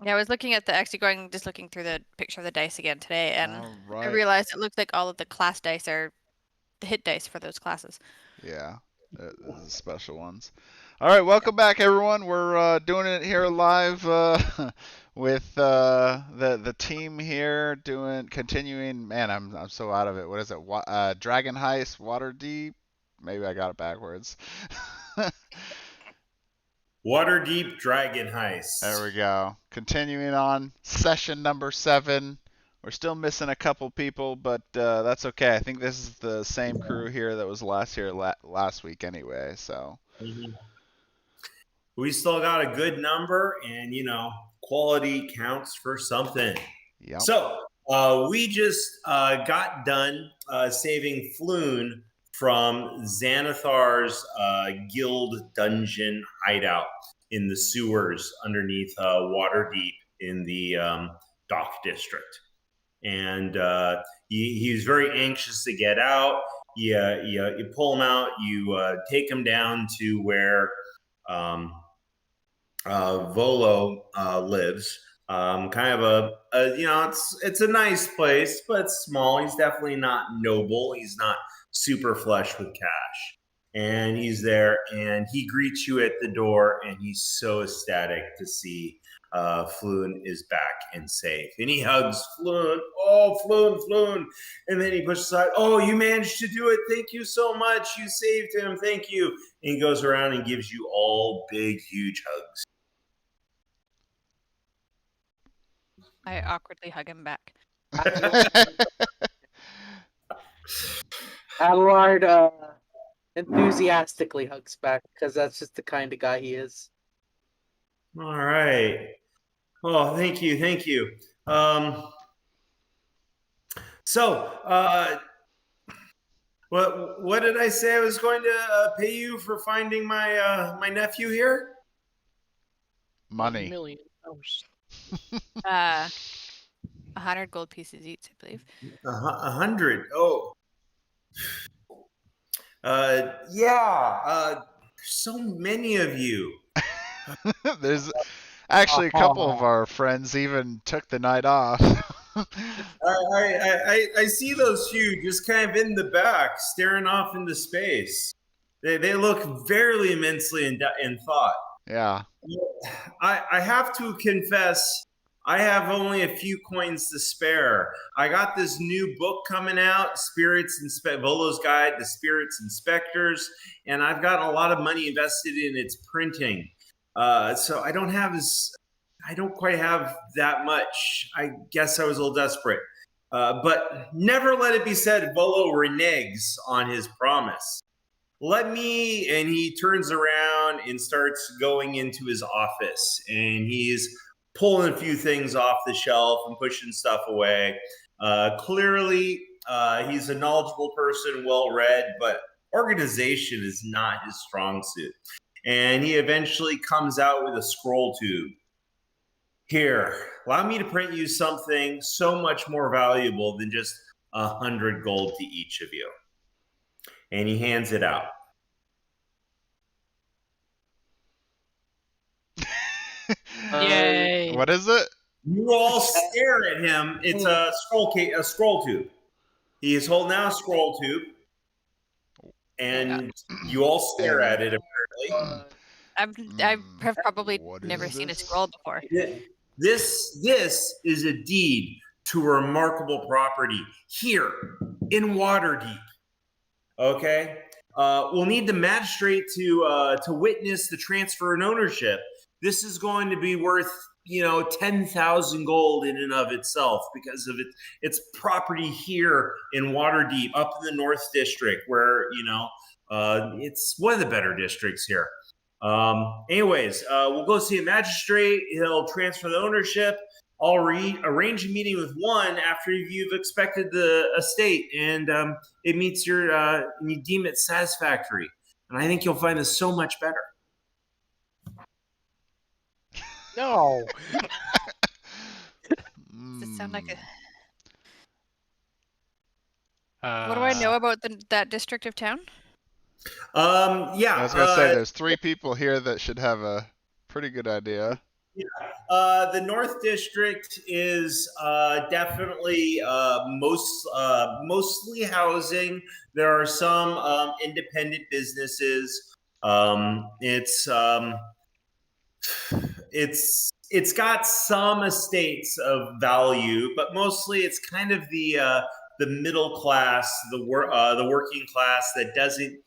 Yeah, I was looking at just looking through the picture of the dice again today, and All I right. realized it looks like all of the class dice are the hit dice for those classes. Yeah, the special ones. All right, welcome back, everyone. We're doing it here live with the team here, continuing. Man, I'm so out of it. What is it? Dragon Heist, Waterdeep. Maybe I got it backwards. Waterdeep Dragon Heist. There we go. Continuing on session number 7. We're still missing a couple people, but that's okay. I think this is the same crew here that was last week anyway. So we still got a good number, and quality counts for something. yep. So we just got done saving Floon from Xanathar's guild dungeon hideout in the sewers underneath Waterdeep in the dock district. And he was very anxious to get out. You pull him out, you take him down to where Volo lives. Kind of it's a nice place, but it's small. He's definitely not noble. He's not super flush with cash. And he's there, and he greets you at the door, and he's so ecstatic to see Floon is back and safe. And he hugs Floon. Oh, Floon. And then he pushes aside. Oh, you managed to do it. Thank you so much. You saved him. Thank you. And he goes around and gives you all big, huge hugs. I awkwardly hug him back. Adelard enthusiastically hugs back because that's just the kind of guy he is. All right. Oh, thank you. What did I say I was going to pay you for finding my nephew here? Money. $1 million. 100 gold pieces each, I believe. 100. Oh. Yeah. So many of you. There's actually a couple of our friends even took the night off. I see those few just kind of in the back, staring off into space. They look very immensely in thought. Yeah. I have to confess, I have only a few coins to spare. I got this new book coming out, Volo's Guide to Spirits Inspectors, and I've got a lot of money invested in its printing. So I don't quite have that much. I guess I was a little desperate. But never let it be said Volo reneges on his promise. And he turns around and starts going into his office, and he's pulling a few things off the shelf and pushing stuff away. Clearly, he's a knowledgeable person, well-read, but organization is not his strong suit. And he eventually comes out with a scroll tube. Here, allow me to print you something so much more valuable than just 100 gold to each of you. And he hands it out. Yay! What is it? You all stare at him. It's a scroll tube. He is holding out a scroll tube, and you all stare at it. Apparently, I have probably never seen a scroll before. This is a deed to a remarkable property here in Waterdeep. Okay, we'll need the magistrate to witness the transfer and ownership. This is going to be worth 10,000 gold in and of itself because of its property here in Waterdeep, up in the North District, where it's one of the better districts here. Anyways, we'll go see a magistrate. He'll transfer the ownership. I'll arrange a meeting with one after you've inspected the estate and it meets you deem it satisfactory. And I think you'll find this so much better. No. Does it sound like a... What do I know about that district of town? Yeah. I was gonna say there's 3 people here that should have a pretty good idea. The North District is definitely mostly housing. There are some independent businesses. It's got some estates of value, but mostly it's kind of the middle class, the working class that doesn't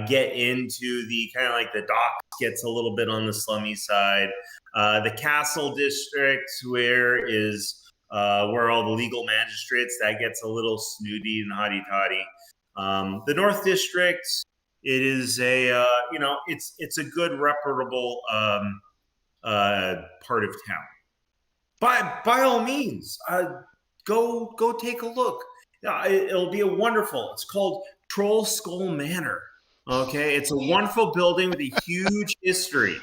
get into the kind of like the docks, gets a little bit on the slummy side. The Castle District, where all the legal magistrates, that gets a little snooty and hotty toddy. The North District, it is it's a good reputable part of town. By all means, go take a look. It'll be a wonderful. It's called Troll Skull Manor. Okay, it's a wonderful building with a huge history.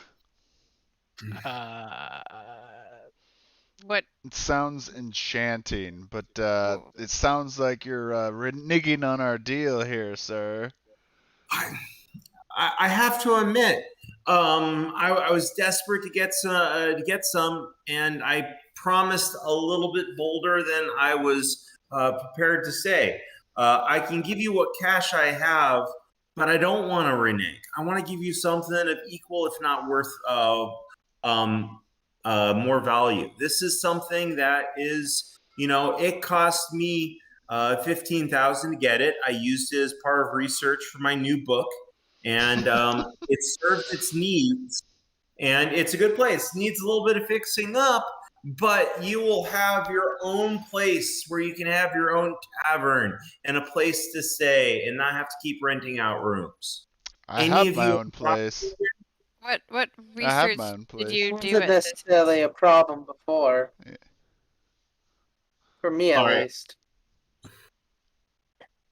What? It sounds enchanting, but it sounds like you're reneging on our deal here, sir. I have to admit, I was desperate to get some, and I promised a little bit bolder than I was prepared to say. I can give you what cash I have, but I don't want to renege. I want to give you something of equal, if not worth, more value. This is something that is, it cost me 15,000 to get it. I used it as part of research for my new book, and it served its needs. And it's a good place. It needs a little bit of fixing up, but you will have your own place where you can have your own tavern and a place to stay and not have to keep renting out rooms. I have my own place. What I have research my own did place. you It do? wasn't necessarily a problem before. Yeah. For me, at All right. least.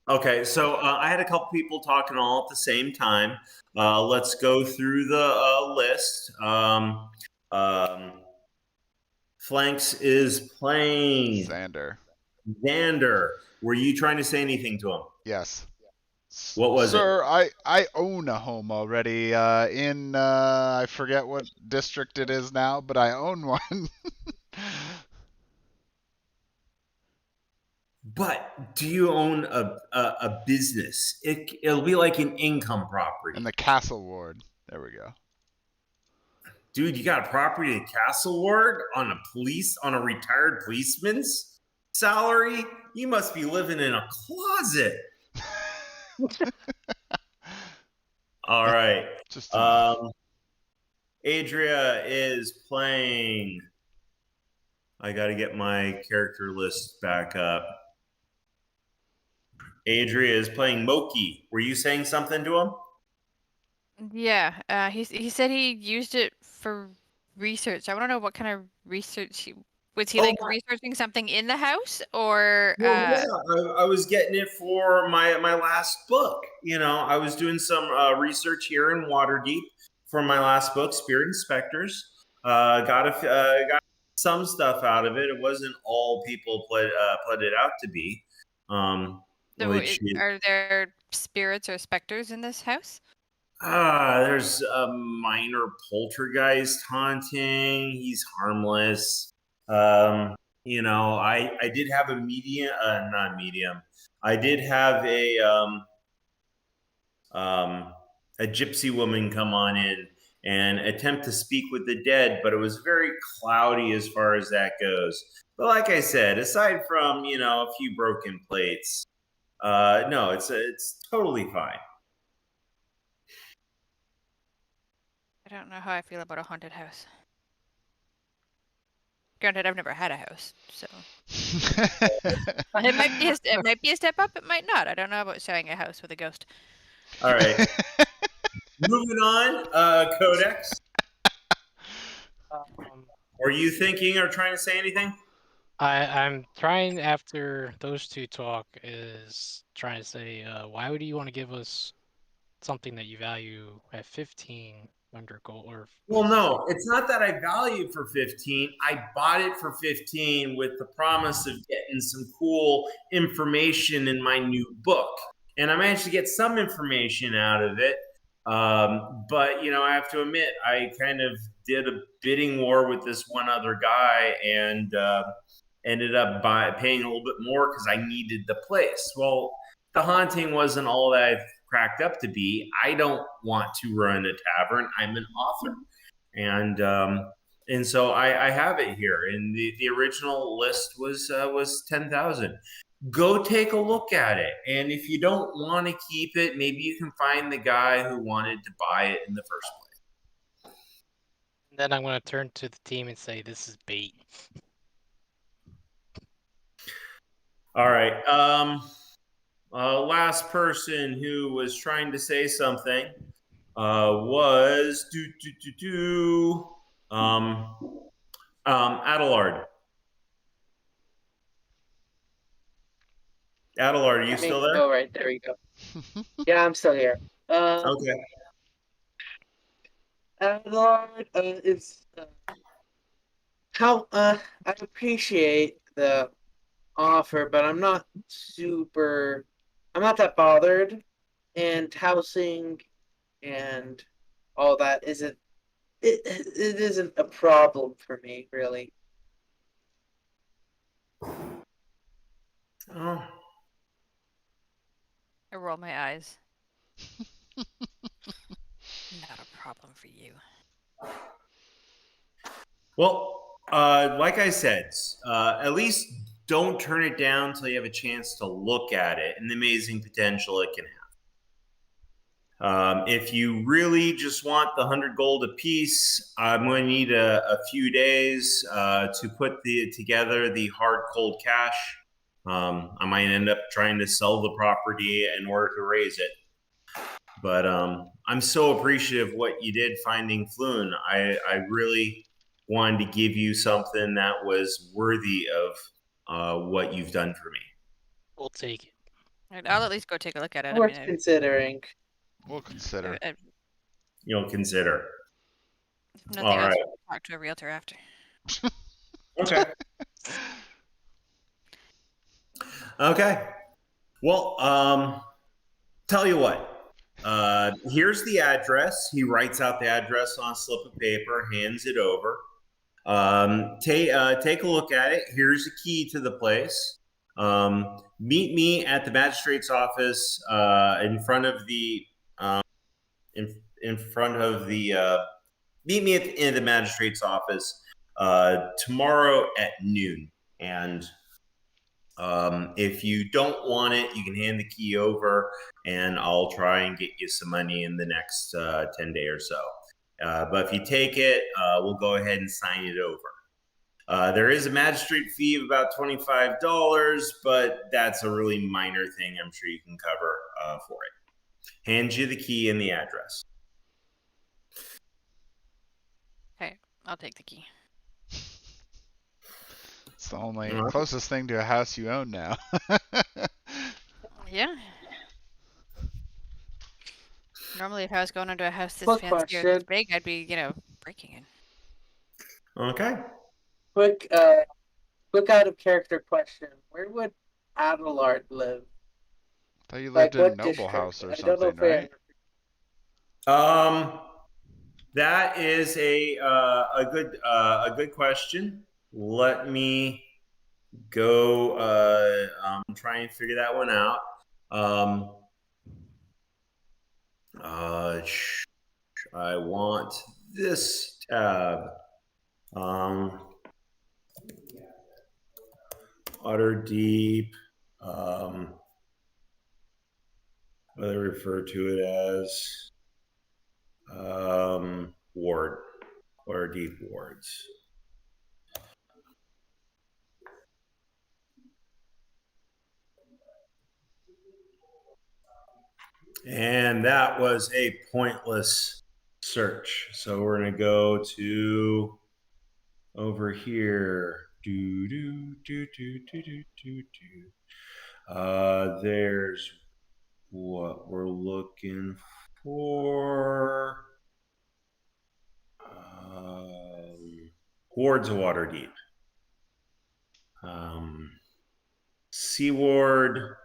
Okay, so I had a couple people talking all at the same time. Let's go through the list. Flanks is playing. Xander. Were you trying to say anything to him? Yes. What was Sir, I own a home already in I forget what district it is now, but I own one. But do you own a business? It'll be like an income property. In the Castle Ward. There we go. Dude, you got a property in Castle Ward on a retired policeman's salary? You must be living in a closet. All right. Just Adria is playing. I got to get my character list back up. Adria is playing Moki. Were you saying something to him? Yeah, he said he used it for research. I want to know what kind of research was he like researching something in the house or yeah, I was getting it for my last book. I was doing some research here in Waterdeep for my last book, Spirit Inspectors. Got some stuff out of it. It wasn't all people pled it out to be. are there spirits or specters in this house? There's a minor poltergeist haunting. He's harmless. I did have a medium, not medium. I did have a gypsy woman come on in and attempt to speak with the dead, but it was very cloudy as far as that goes. But like I said, aside from a few broken plates, no, it's totally fine. I don't know how I feel about a haunted house. Granted, I've never had a house, so it might be a step up. It might not. I don't know about sharing a house with a ghost. All right. Moving on, Codex. Were you thinking or trying to say anything? I'm trying, after those two talk, is trying to say, why would you want to give us something that you value at 15 under gold? Well, no, it's not that I value it for 15. I bought it for 15 with the promise of getting some cool information in my new book. And I managed to get some information out of it. But I have to admit, I kind of did a bidding war with this one other guy, and ended up paying a little bit more because I needed the place. Well, the haunting wasn't all that I've cracked up to be. I don't want to run a tavern. I'm an author, and so I have it here. And the original list was 10,000. Go take a look at it, and if you don't want to keep it, maybe you can find the guy who wanted to buy it in the first place. And then I'm going to turn to the team and say, this is bait. All right. Last person who was trying to say something was Adelard. Adelard, are you still there? Oh, right, there you go. Yeah, I'm still here. Okay. Lord, it's how I appreciate the offer, but I'm not that bothered, and housing and all that it isn't a problem for me, really. Oh. I roll my eyes. Not a problem for you. Well, like I said, at least don't turn it down until you have a chance to look at it and the amazing potential it can have. If you really just want the 100 gold a piece, I'm going to need a few days to put together the hard cold cash. I might end up trying to sell the property in order to raise it. But I'm so appreciative of what you did finding Floon. I really wanted to give you something that was worthy of what you've done for me. We'll take it. I'll at least go take a look at it. Worth considering. We'll consider. You'll consider. If nothing All else, right. we'll talk to a realtor after. Okay. Okay. Well, tell you what. Here's the address. He writes out the address on a slip of paper, hands it over. Take a look at it. Here's the key to the place. Meet me at the magistrate's office in front of the meet me in the magistrate's office tomorrow at noon. And if you don't want it, you can hand the key over, and I'll try and get you some money in the next 10 days or so. But if you take it, we'll go ahead and sign it over. There is a magistrate fee of about $25, but that's a really minor thing I'm sure you can cover for it. Hand you the key and the address. Okay, I'll take the key. It's the only closest thing to a house you own now. Yeah. Normally, if I was going into a house this Quick fancy or this question. big, I'd be, breaking in. Okay. Quick out of character question. Where would Adelard live? I thought you lived in what Noble district? House or I don't know something, if right? That is a good question. Let me go try and figure that one out. I want this tab. Waterdeep. What they refer to it as ward. Waterdeep wards. And that was a pointless search. So we're going to go to over here. There's what we're looking for. Wards of Waterdeep. Sea Ward.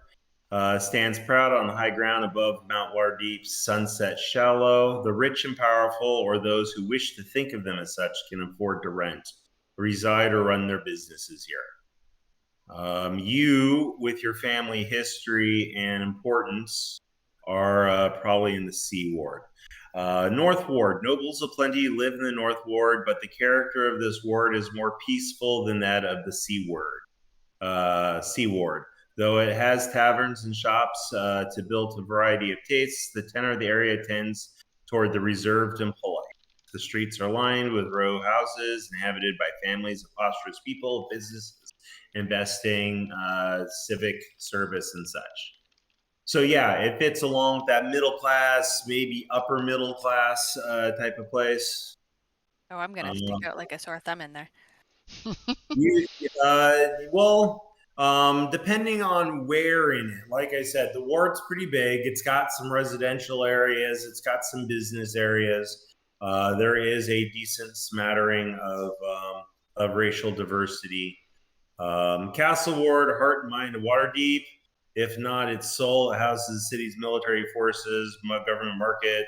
Stands proud on high ground above Mount Waterdeep's sunset shallow. The rich and powerful, or those who wish to think of them as such, can afford to rent, reside, or run their businesses here. You, with your family history and importance, are probably in the C Ward. North Ward. Nobles aplenty live in the North Ward, but the character of this ward is more peaceful than that of the C Ward. Though it has taverns and shops to build a variety of tastes, the tenor of the area tends toward the reserved and polite. The streets are lined with row houses inhabited by families of prosperous people, businesses, investing, civic service, and such. So yeah, it fits along with that middle class, maybe upper middle class type of place. Oh, I'm gonna stick out like a sore thumb in there. Depending on where in it, like I said, the ward's pretty big. It's got some residential areas. It's got some business areas. There is a decent smattering of racial diversity. Castle Ward, heart and mind of Waterdeep. If not its soul, it houses the city's military forces, government market,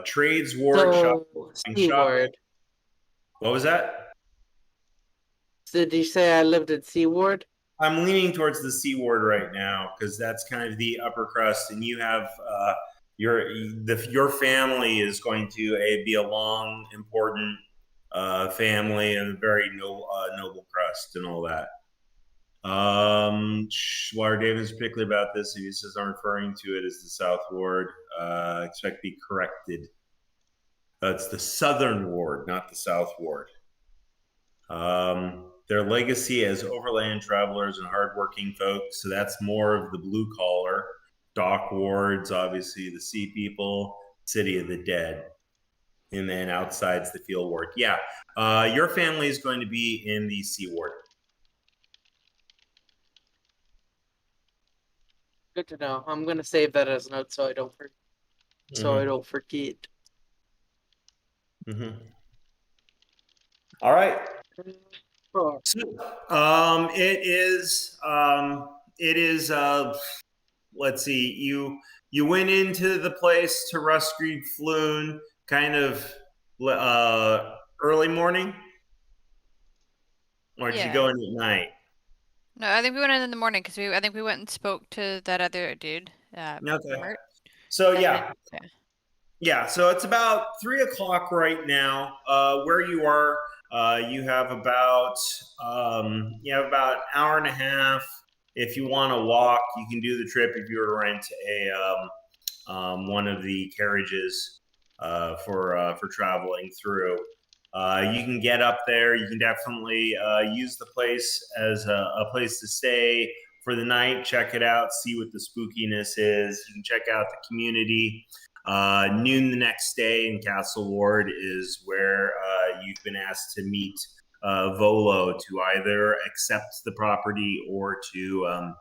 trades ward, So, shopping. Seaward. What was that? So did you say I lived at Seaward? I'm leaning towards the C Ward right now because that's kind of the upper crust, and you have your family is going to be a long, important family and a very noble crust and all that. Waterdeep is particularly about this. If he says I'm referring to it as the South Ward, expect to be corrected. It's the Southern Ward, not the South Ward. Their legacy as overland travelers and hardworking folks, so that's more of the blue collar. Dock wards, obviously the sea people, City of the Dead. And then outside's the field ward. Yeah, your family is going to be in the C Ward. Good to know. I'm gonna save that as a note so I don't forget. Mm-hmm. All right. Oh. So, it is. Let's see. You went into the place to Rustgreed Floon kind of early morning, or did you go in at night? No, I think we went in the morning because I think we went and spoke to that other dude. Okay. So yeah. Yeah, so it's about 3 o'clock right now. Where you are, you have about an hour and a half. If you want to walk, you can do the trip. If you were to rent one of the carriages for traveling through, you can get up there. You can definitely use the place as a place to stay for the night. Check it out. See what the spookiness is. You can check out the community. Noon the next day in Castle Ward is where you've been asked to meet Volo to either accept the property or to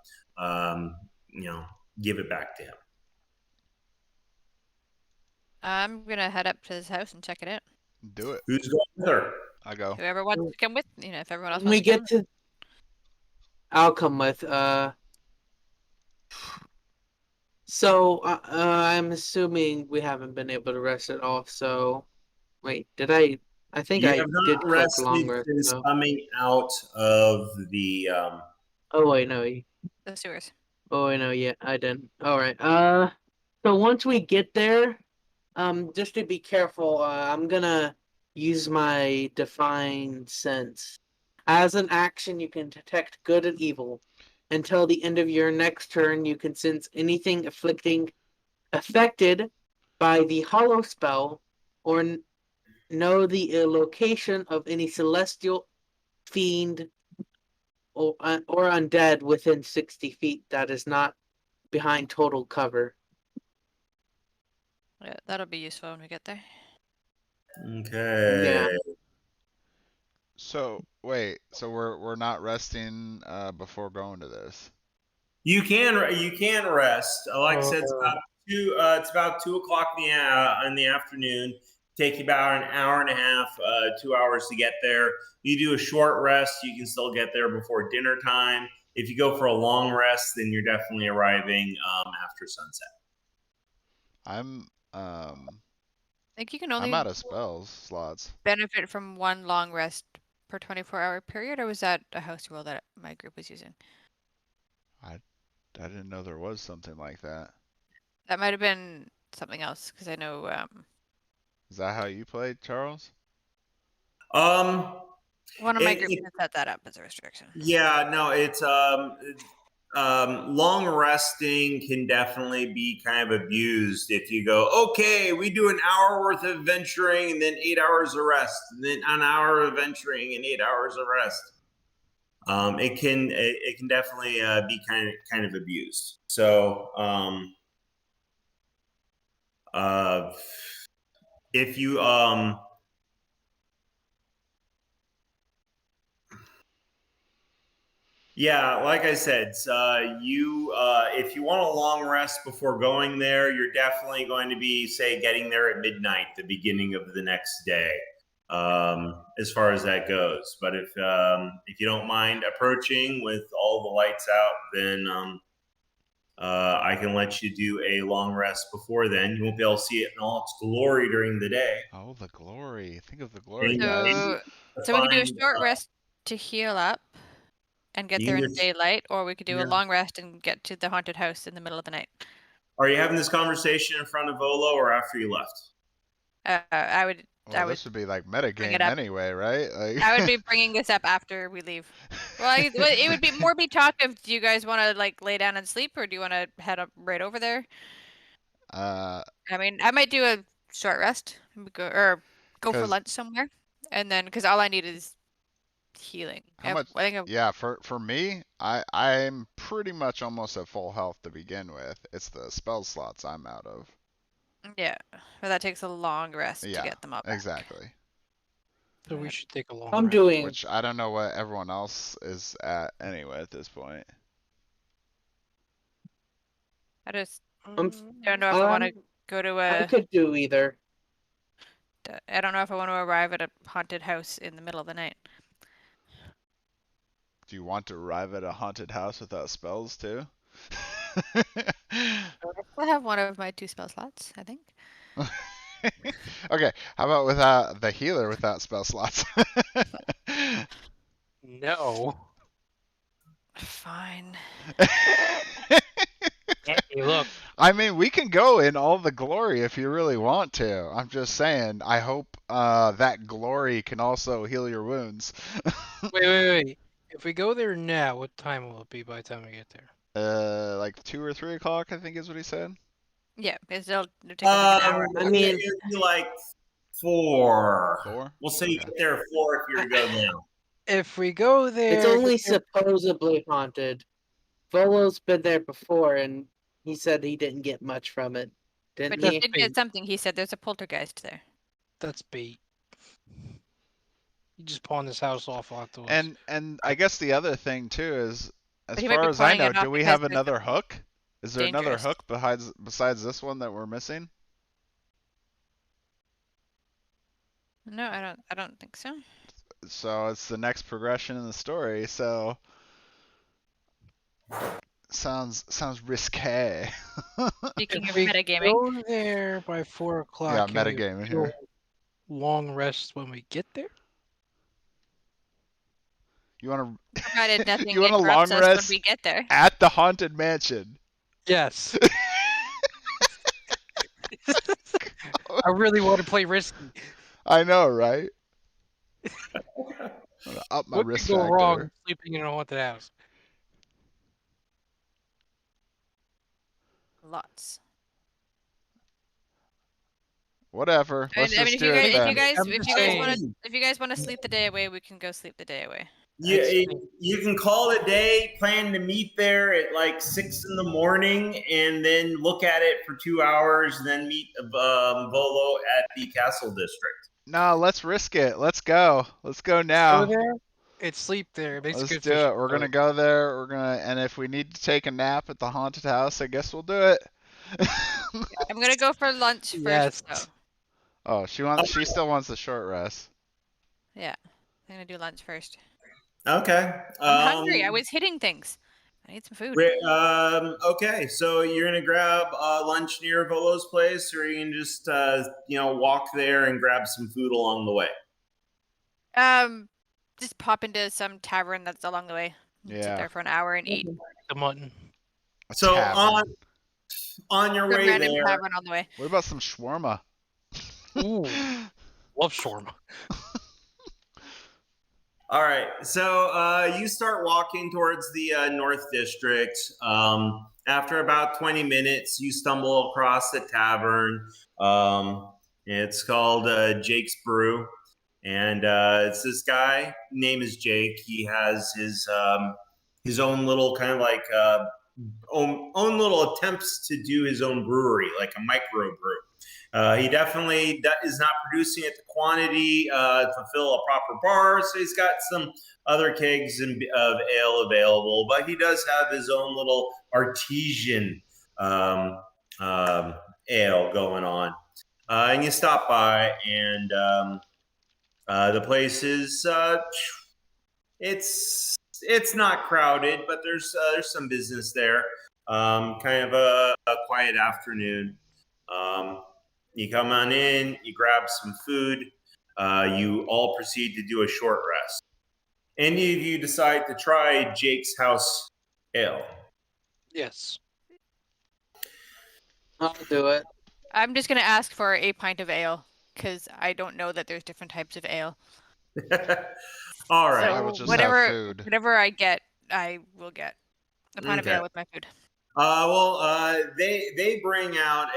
give it back to him. I'm gonna head up to his house and check it out. Do it. Who's going with her? I go. Whoever wants to come with, if everyone else When we wants to get come. to, I'll come with. So I'm assuming we haven't been able to rest it off. So, wait, did I? I think You I have not did click rested long rest. since So. coming out of the. Oh wait, no. The sewers. Oh wait, no, yeah, I didn't. All right. So once we get there, just to be careful, I'm gonna use my Divine Sense. As an action, you can detect good and evil. Until the end of your next turn, you can sense anything affected by the hollow spell, or know the location of any celestial, fiend, or undead within 60 feet that is not behind total cover. Yeah, that'll be useful when we get there. Okay. Yeah. So wait, so we're not resting before going to this. You can rest. Like I said, it's about 2 o'clock in the afternoon. take you about an hour and a half, 2 hours to get there. You do a short rest, you can still get there before dinner time. If you go for a long rest, then you're definitely arriving after sunset. I'm I think you can I'm only out of spells slots. benefit from one long rest per 24-hour period, or was that a house rule that my group was using? I didn't know there was something like that. That might have been something else, because I know Is that how you played, Charles? one of my It- groups it- had set that up as a restriction. Yeah, no, it's long resting can definitely be kind of abused if you go, okay, we do an hour worth of venturing and then 8 hours of rest, and then an hour of venturing and 8 hours of rest. It can definitely be kind of abused. So if you yeah, like I said, if you want a long rest before going there, you're definitely going to be, say, getting there at midnight, the beginning of the next day, as far as that goes. But if you don't mind approaching with all the lights out, then I can let you do a long rest before then. You won't be able to see it in all its glory during the day. Oh, the glory. Think of the glory, And- guys. So we could do a Find, short rest to heal up and get You there can in just- daylight, or we could do Yeah. a long rest and get to the haunted house in the middle of the night. Are you having this conversation in front of Volo or after you left? I would Well, would this would be like bring metagame it up. anyway, right? Like... I would be bringing this up after we leave. Well, it would be more be talk of, do you guys want to like lay down and sleep, or do you want to head up right over there? I mean, I might do a short rest and go for 'Cause- lunch somewhere, and then because all I need is healing. How much? I think Yeah, for me, I'm pretty much almost at full health to begin with. It's the spell slots I'm out of. yeah, but that takes a long rest Yeah, to get them up. exactly. So we should take a long I'm rest. doing. Which I don't know what everyone else is at anyway at this point. I just I'm- don't know if I want to Um, go to I a. could do either. I don't know if I want to arrive at a haunted house in the middle of the night. Do you want to arrive at a haunted house without spells too? I have one of my 2 spell slots, I think. Okay, how about without the healer without spell slots? No. Fine. Hey, look. I mean, we can go in all the glory if you really want to. I'm just saying, I hope that glory can also heal your wounds. Wait. If we go there now, what time will it be by the time we get there? Like 2 or 3 o'clock, I think is what he said. Yeah, it'll take like an hour. I mean- it'd be like 4. 4? We'll say you Okay. get there at 4 if you're to go now. If we go there, It's only supposedly haunted. Volo's been there before, and he said he didn't get much from it. But Didn't he he? did get something. He said there's a poltergeist there. that's bait. You just pawn this house off onto us. And I guess the other thing too is, as But he might far be as I pawning know, it off do we because have there's a another hook? Is there another dangerous. hook besides this one that we're missing? No, I don't think so. So it's the next progression in the story. So sounds risque. Speaking If of we metagaming, go there by 4 o'clock, Yeah, can we metagaming do here. a long rest when we get there? You want to provided nothing you want a interrupts long us when rest we get there. at the haunted mansion? Yes. I really want to play risky. I know, right? I'm gonna up my What risk could go factor. wrong sleeping in a haunted house? Lots. Whatever. Let's I mean, just if do you it guys, then. if you guys want to sleep the day away, we can go sleep the day away. You can call it a day, plan to meet there at like 6 in the morning, and then look at it for 2 hours, and then meet Volo at the Castle District. No, let's risk it. Let's go. Let's go now. Go there. It's sleep there. It makes a Let's good do it. fishing We're gonna boat. go there. And if we need to take a nap at the haunted house, I guess we'll do it. I'm gonna go for lunch first, Yes. though. Oh, she still wants the short rest. Yeah, I'm gonna do lunch first. Okay. I'm hungry. I was hitting things. I need some food. Okay, so you're gonna grab lunch near Volo's place, or you can just walk there and grab some food along the way. Just pop into some tavern that's along the way. Yeah. Sit there for an hour and eat. The mutton. So on your way Random there, tavern on the way. What about some shawarma? Ooh, love shawarma. all right. So you start walking towards the North District. After about 20 minutes, you stumble across the tavern. It's called Jake's Brew. And it's this guy, name is Jake. He has his own little kind of like own little attempts to do his own brewery, like a micro brew. He definitely is not producing at the quantity to fill a proper bar, so he's got some other kegs of ale available, but he does have his own little artesian ale going on. And you stop by, and the place is it's not crowded, but there's some business there. Kind of a quiet afternoon. You come on in, you grab some food. You all proceed to do a short rest. Any of you decide to try Jake's House Ale? Yes. I'll do it. I'm just gonna ask for a pint of ale because I don't know that there's different types of ale. All right. So I will just have food. whatever I get, I will get a pint of ale with my food. They bring out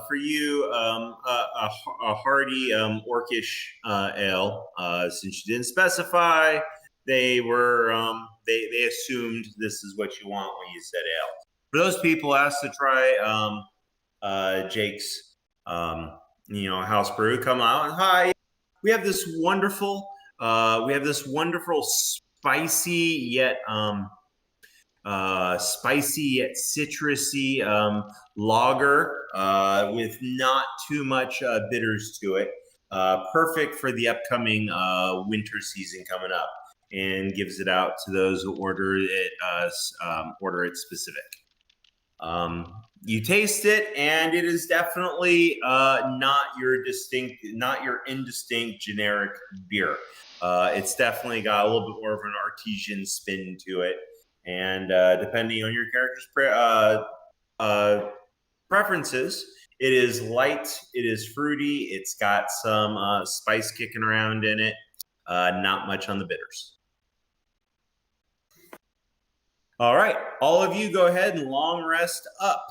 for you a hearty orcish ale. Since you didn't specify, they they assumed this is what you want when you said ale. For those people asked to try Jake's house brew, come out and hi. We have this wonderful spicy yet citrusy lager with not too much bitters to it. Perfect for the upcoming winter season coming up, and gives it out to those who order it specific. You taste it, and it is definitely not your indistinct generic beer. It's definitely got a little bit more of an artesian spin to it. And depending on your character's preferences, it is light, it is fruity, it's got some spice kicking around in it, not much on the bitters. All right, all of you go ahead and long rest up.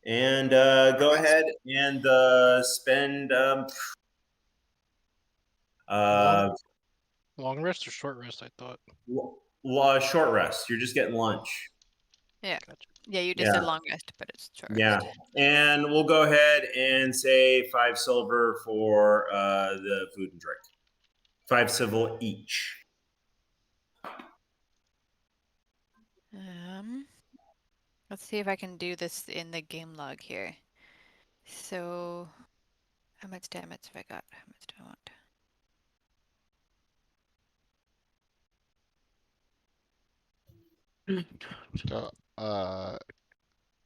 And go ahead and spend... long rest or short rest, I thought? Short rest. You're just getting lunch. Yeah. Gotcha. Yeah, you just said long rest, but it's short rest. Yeah. And we'll go ahead and say 5 silver for the food and drink. 5 silver each. Let's see if I can do this in the game log here. So, how much damage have I got? How much do I want?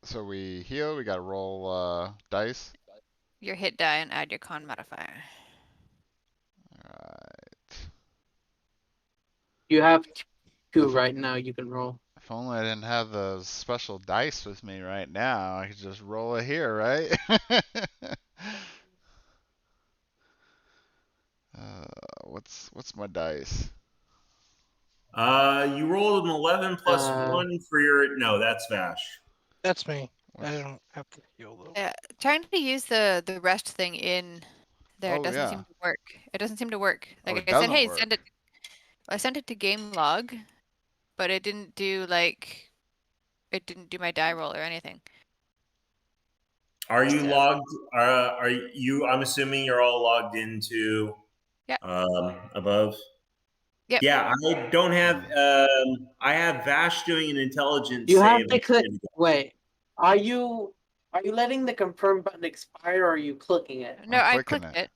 So we heal. We gotta roll dice. Your hit die and add your con modifier. Alright. You have 2 right now. You can roll. If only I didn't have those special dice with me right now. I could just roll it here, right? What's my dice? You rolled an 11 plus 1 for your... No, that's Vash. That's me. I don't have to heal though. Yeah, trying to use the rest thing in there doesn't seem to work. It doesn't seem to work. Like I said, hey, send it. I sent it to game log, but it didn't do it didn't do my die roll or anything. Are you logged? Are you? I'm assuming you're all logged into. Yeah. Above. Yep. Yeah, I don't have. I have Vash doing an intelligence. You save. have to click. Wait, are you Are you letting the confirm button expire, or are you clicking it? No, I clicked it.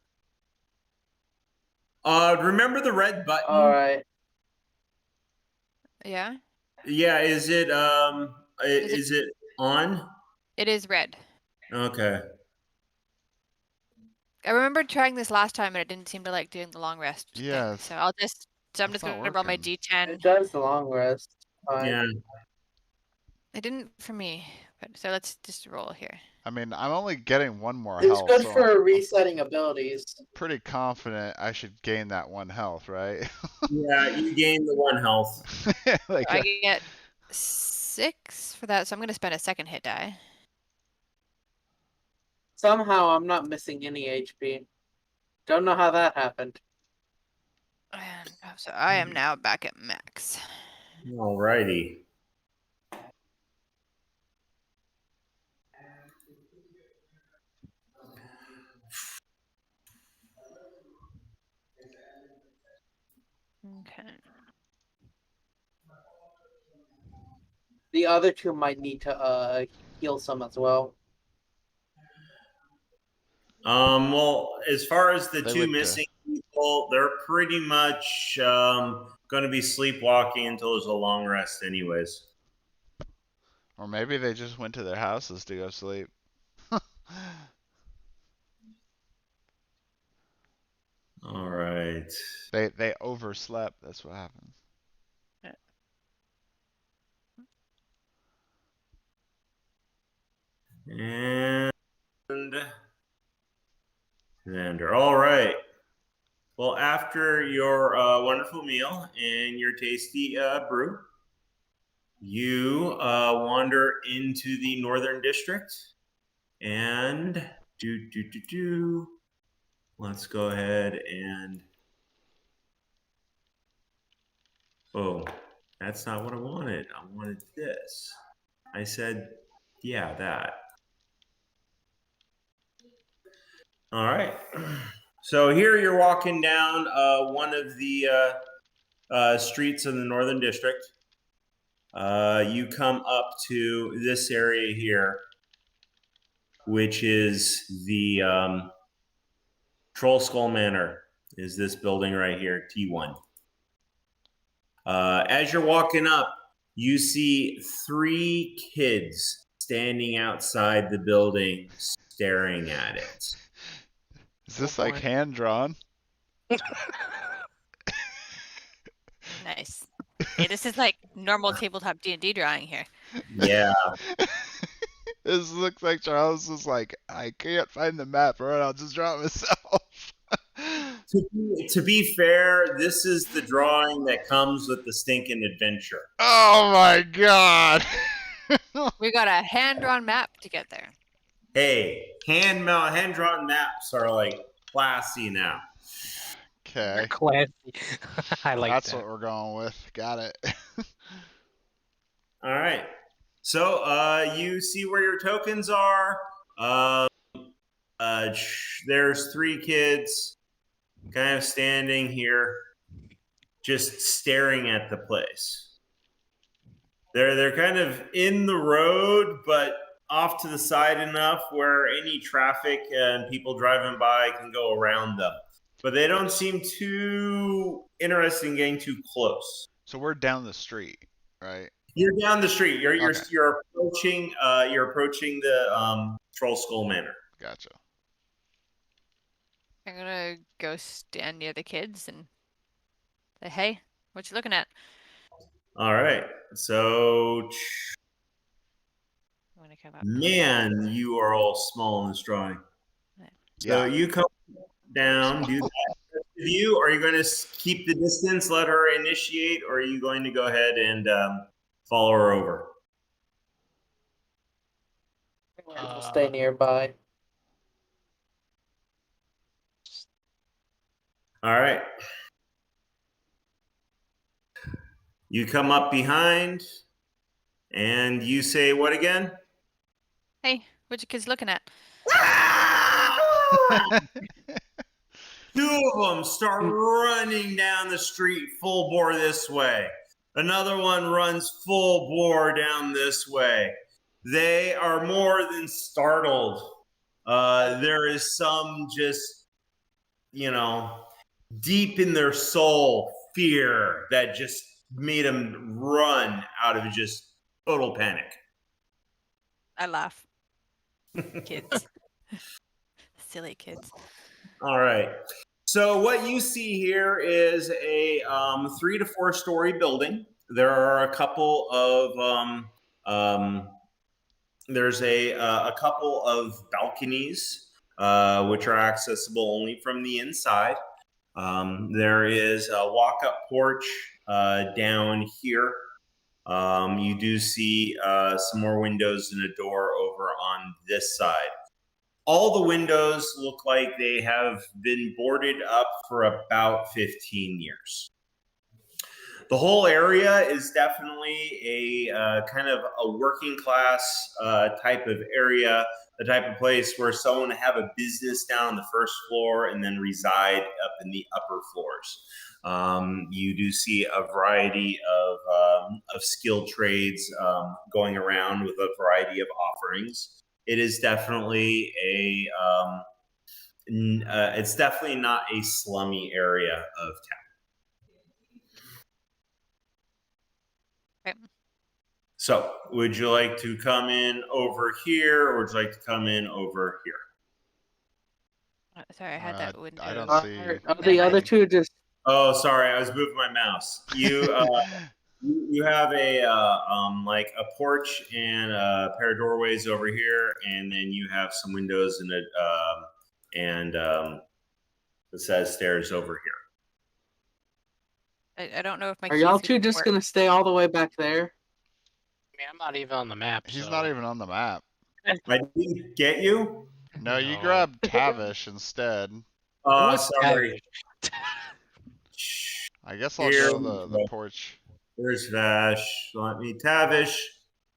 Remember the red button? All right. Yeah. Yeah. Is it is it on? It is red. Okay. I remember trying this last time and it didn't seem to like doing the long rest thing. Yes. So I'm just gonna roll my D10. It does the long rest. Yeah. It didn't for me, but so let's just roll here. I mean, I'm only getting one more It's health. good so for resetting abilities. pretty confident I should gain that 1 health, right? Yeah, you gain the 1 health. Like, I get 6 for that, so I'm gonna spend a second hit die. Somehow I'm not missing any HP. Don't know how that happened. And so I am now back at max. Alrighty. Okay. The other two might need to heal some as well. Well, as far as the They two would, missing people, they're pretty much going to be sleepwalking until there's a long rest, anyways. or maybe they just went to their houses to go sleep. All right. They overslept. That's what happened. And Xander. All right. Well, after your wonderful meal and your tasty brew, you wander into the Northern District, and let's go ahead and that's not what I wanted. I wanted this. I said, yeah, that. All right. So here you're walking down one of the streets in the Northern District. You come up to this area here, which is the Troll Skull Manor, is this building right here, T1. As you're walking up, you see 3 kids standing outside the building staring at it. Is this like hand drawn? Nice. Okay, this is like normal tabletop D&D drawing here. Yeah. This looks like Charles was like, I can't find the map, alright, I'll just draw it myself. To be fair, this is the drawing that comes with the stinking adventure. Oh my god! We got a hand-drawn map to get there. Hey, hand-drawn maps are like classy now. Okay. Classy. I like That's that. what we're going with. Got it. All right. So you see where your tokens are. There's 3 kids kind of standing here, just staring at the place. They're kind of in the road, but off to the side enough where any traffic and people driving by can go around them. But they don't seem too interested in getting too close. So we're down the street, right? You're down the street. You're Okay. you're approaching the Troll Skull Manor. Gotcha. I'm gonna go stand near the kids and say, hey, what you looking at? All right. So, I'm gonna come up. man, you are all small in this drawing. So Yeah. you come down, do that. You are you going to keep the distance, let her initiate, or are you going to go ahead and follow her over? We'll stay nearby. All right. You come up behind, and you say what again? Hey, what you kids looking at? 2 of them start running down the street full bore this way. Another one runs full bore down this way. They are more than startled. There is some just, deep in their soul fear that just made them run out of just total panic. I laugh. Kids. Silly kids. All right. So what you see here is a 3 to 4 story building. There are a couple of there's a couple of balconies which are accessible only from the inside. There is a walk-up porch down here. You do see some more windows and a door over on this side. All the windows look like they have been boarded up for about 15 years. The whole area is definitely a kind of a working class type of area, the type of place where someone would have a business down on the first floor and then reside up in the upper floors. You do see a variety of skilled trades going around with a variety of offerings. It is definitely it's definitely not a slummy area of town. Okay. So, would you like to come in over here, or would you like to come in over here? Sorry, I had that window. I don't see. The other two just. Oh, sorry, I was moving my mouse. You you have a like a porch and a pair of doorways over here, and then you have some windows and it says stairs over here. I don't know if my. Are y'all two just gonna stay all the way back there? I mean, I'm not even on the map. He's so. not even on the map. I didn't get you. No, you grabbed Tavish instead. Sorry. I guess I'll show the porch. There's Vash. Let me, Tavish,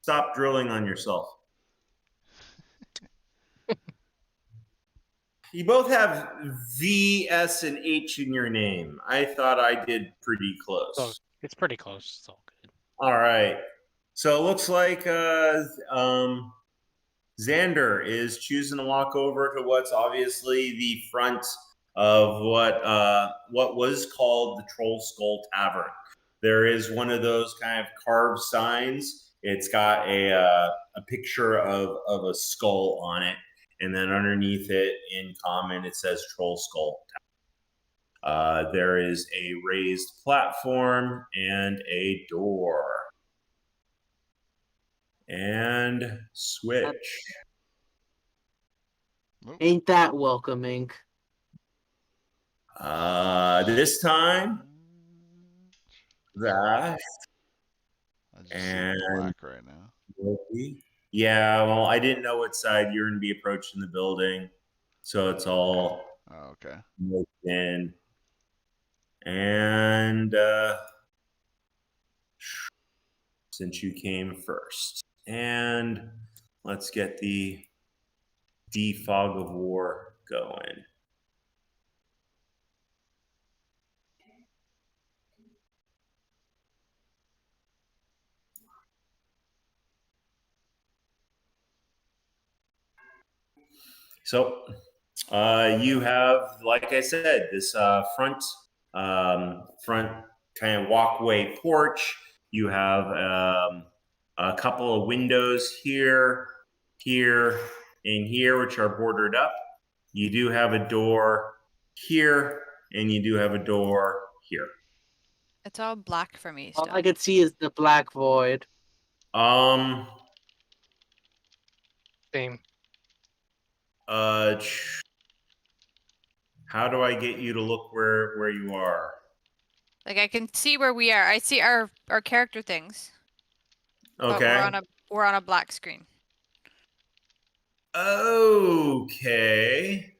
stop drilling on yourself. You both have V, S, and H in your name. I thought I did pretty close. So it's pretty close. It's all good. All right. So it looks like Xander is choosing to walk over to what's obviously the front of what was called the Troll Skull Tavern. There is one of those kind of carved signs. It's got a picture of a skull on it, and then underneath it, in common, it says Troll Skull Tavern. There is a raised platform and a door. And switch. Ain't that welcoming? This time, that I just see black right now. Yeah, well, I didn't know what side you're going to be approaching the building, so it's all okay. In. And since you came first, and let's get the defog of war going. So you have, like I said, this front kind of walkway porch. You have a couple of windows here, and here, which are bordered up. You do have a door here, and you do have a door here. It's all black for me still. All I could see is the black void. Same. How do I get you to look where you are? Like I can see where we are. I see our character things. Okay. But we're on a black screen. Okay.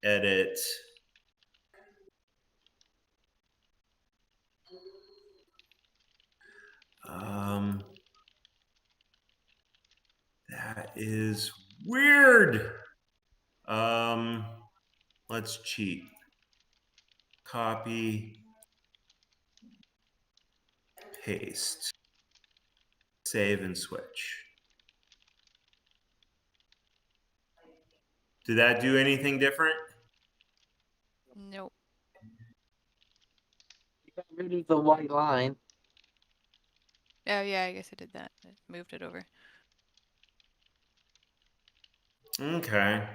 Edit. That is weird. Let's cheat. Copy. Paste. Save and switch. Did that do anything different? Nope. You got rid of the white line. Oh yeah, I guess I did that. I moved it over. Okay.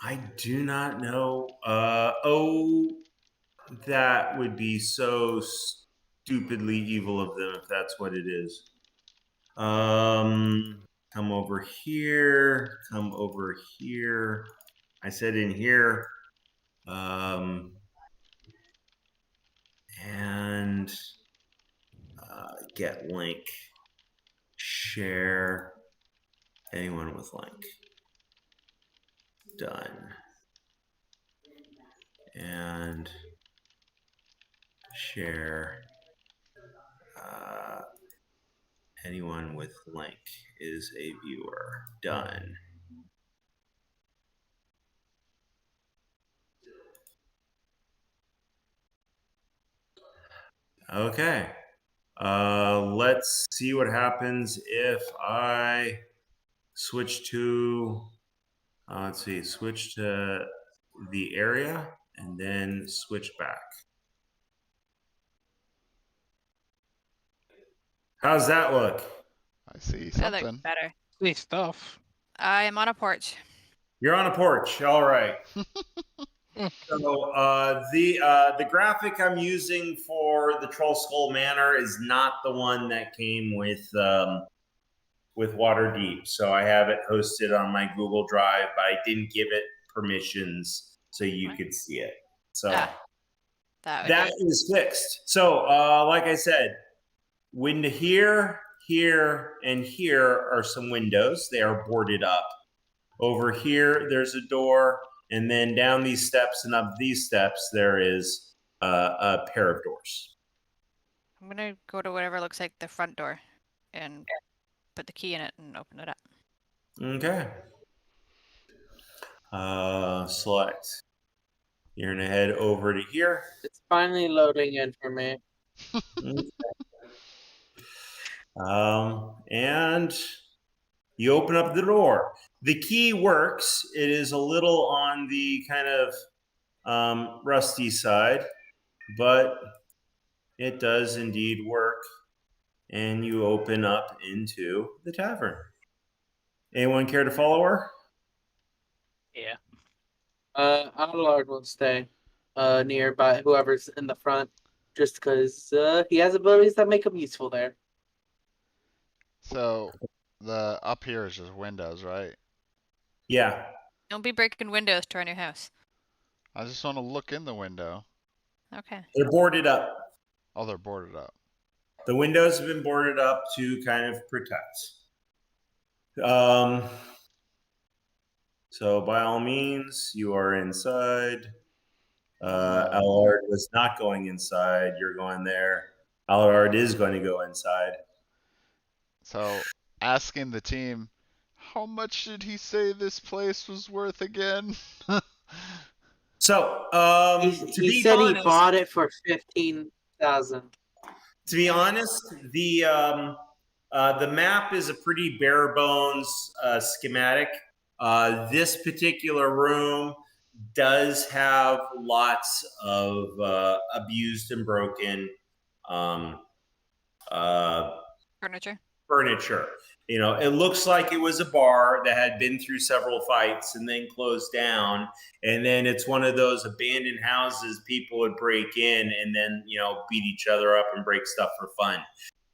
I do not know. That would be so stupidly evil of them if that's what it is. Come over here. Come over here. I said in here. And get link. Share. Anyone with link. Done. And share. Anyone with link is a viewer. Done. Okay. Let's see what happens if I switch to, let's see, switch to the area and then switch back. How's that look? I see That looks something. better. Sweet stuff. I am on a porch. You're on a porch. All right. So the graphic I'm using for the Troll Skull Manor is not the one that came with Waterdeep. So I have it hosted on my Google Drive, but I didn't give it permissions so you could see it. So that is fixed. So like I said, window here, here, and here are some windows. They are boarded up. Over here, there's a door. And then down these steps and up these steps, there is a pair of doors. I'm gonna go to whatever looks like the front door and put the key in it and open it up. Okay. Select. You're gonna head over to here. It's finally loading in for me. Okay. And you open up the door. The key works. It is a little on the kind of rusty side, but it does indeed work. And you open up into the tavern. Anyone care to follow her? Yeah. Adelard will stay nearby whoever's in the front, just because he has abilities that make him useful there. So the up here is just windows, right? Yeah. Don't be breaking windows to our new house. I just want to look in the window. Okay. They're boarded up. Oh, they're boarded up. The windows have been boarded up to kind of protect. So by all means, you are inside. Allard was not going inside. You're going there. Allard is going to go inside. So asking the team, how much did he say this place was worth again? So he said he bought it for 15,000. To be honest, the map is a pretty bare bones schematic. This particular room does have lots of abused and broken furniture. You know, it looks like it was a bar that had been through several fights and then closed down. And then it's one of those abandoned houses people would break in and then, you know, beat each other up and break stuff for fun.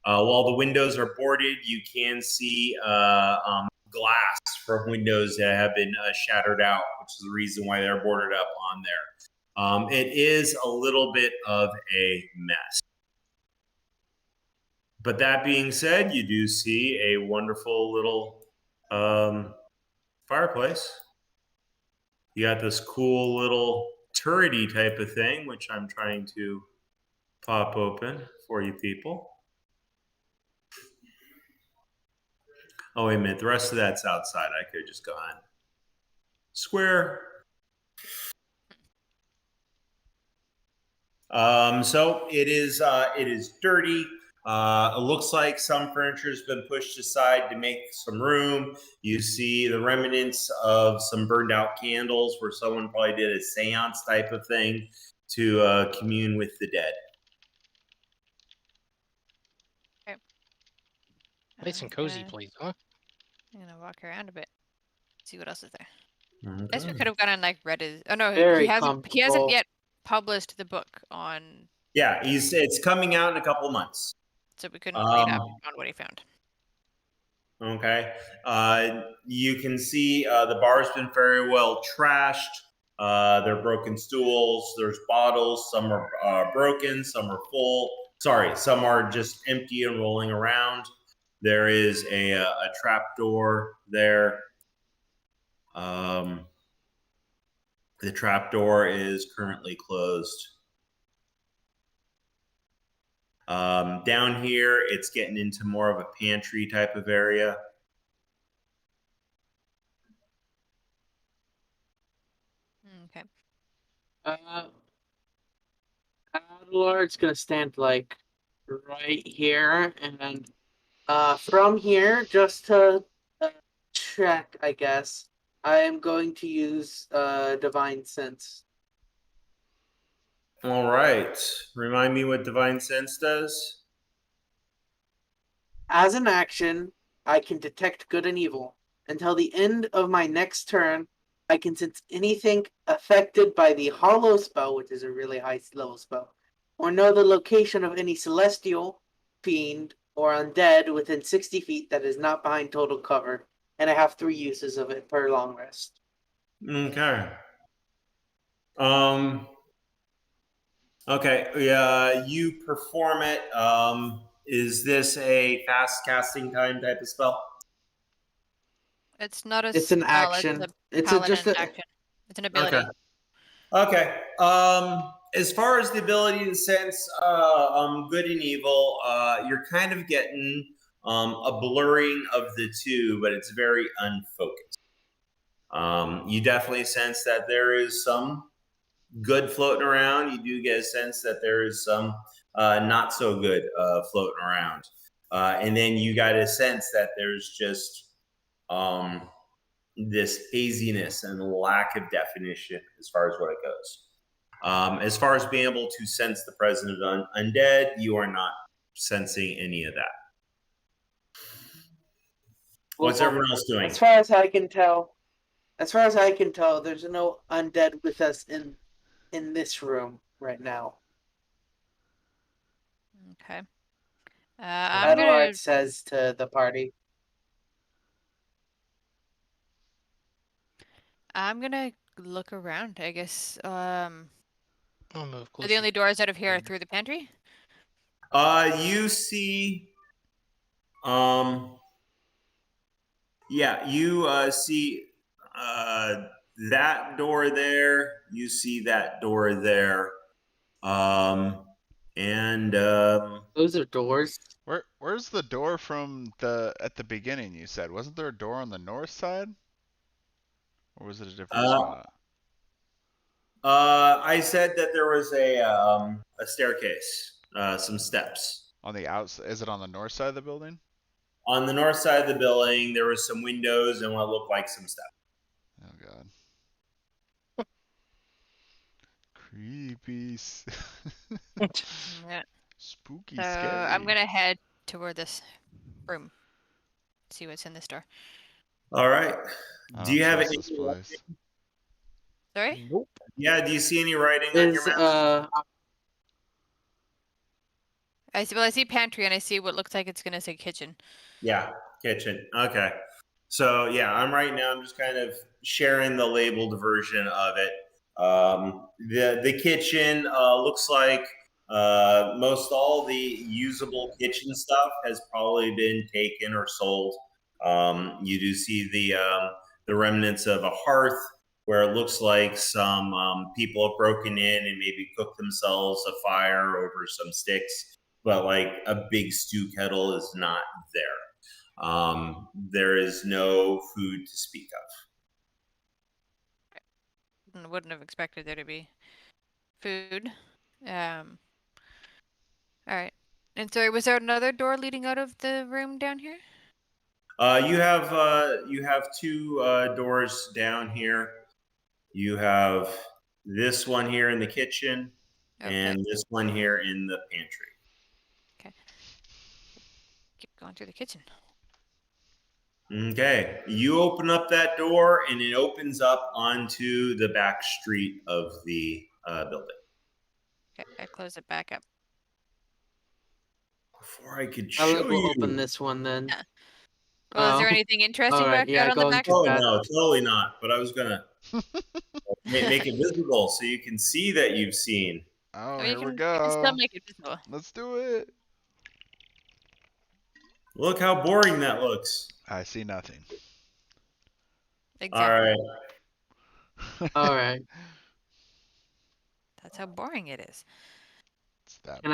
While the windows are boarded, you can see glass from windows that have been shattered out, which is the reason why they're boarded up on there. It is a little bit of a mess. But that being said, you do see a wonderful little fireplace. You got this cool little turrety type of thing, which I'm trying to pop open for you people. Oh, wait a minute. The rest of that's outside. I could just go on. Square. So it is dirty. It looks like some furniture has been pushed aside to make some room. You see the remnants of some burned out candles where someone probably did a seance type of thing to commune with the dead. Nice and cozy, please, huh? I'm gonna walk around a bit, see what else is there. Okay. I guess we could have gone on like Reddit. Oh no, Very he hasn't comfortable. yet published the book on, Yeah, it's coming out in a couple months. so we couldn't read up on what he found. Okay. You can see the bar's been very well trashed. There are broken stools. There's bottles. Some are broken. Some are full. Sorry, some are just empty and rolling around. There is a trap door there. The trap door is currently closed. Down here, it's getting into more of a pantry type of area. Okay. Adelard's gonna stand like right here, and from here, just to check, I guess, I am going to use Divine Sense. All right. Remind me what Divine Sense does. As an action, I can detect good and evil. Until the end of my next turn, I can sense anything affected by the Hollow spell, which is a really high level spell, or know the location of any celestial, fiend, or undead within 60 feet that is not behind total cover. And I have 3 uses of it per long rest. Okay. Okay. Yeah, you perform it. Is this a fast casting time type of spell? It's not a It's an spell. action. It's a paladin action. It's an ability. Okay. As far as the ability to sense good and evil, you're kind of getting a blurring of the two, but it's very unfocused. You definitely sense that there is some good floating around. You do get a sense that there is some not so good floating around. And then you got a sense that there's just this haziness and lack of definition as far as what it goes. As far as being able to sense the presence of undead, you are not sensing any of that. What's everyone else doing? As far as I can tell, there's no undead with us in this room right now. Okay. Adelard says to the party. I'm gonna look around, I guess. I'll move Are closer. the only doors out of here through the pantry? You see, yeah, you see that door there. You see that door there. And those are doors. Where's the door from at the beginning? You said, wasn't there a door on the north side, or was it a different spot? I said that there was a staircase, some steps on the outside. Is it on the north side of the building? On the north side of the building, there was some windows and what looked like some steps. Oh god. Creepy. Yeah. Spooky, so scary. I'm gonna head toward this room. See what's in this door. All right. Do you have any this place? Sorry? Nope. Yeah, do you see any writing on your map? I see pantry and I see what looks like it's gonna say kitchen. Yeah, kitchen. Okay. So yeah, I'm just kind of sharing the labeled version of it. The kitchen looks like most all the usable kitchen stuff has probably been taken or sold. You do see the remnants of a hearth where it looks like some people have broken in and maybe cooked themselves a fire over some sticks, but like a big stew kettle is not there. There is no food to speak of. I wouldn't have expected there to be food. All right. And sorry, was there another door leading out of the room down here? You have two doors down here. You have this one here in the kitchen, and this one here in the pantry. Okay. Keep going through the kitchen. Okay. You open up that door, and it opens up onto the back street of the building. Okay, I close it back up. Before I could I show will you. open this one then. Yeah. Well, is there anything interesting Alright, back out on the go back? into Oh that. no, totally not. But I was gonna make it visible so you can see that you've seen. Oh, I mean, here we you can still go. make it visible. Let's do it. Look how boring that looks. I see nothing. Exactly. All right. Alright. That's how boring it is. It's that Can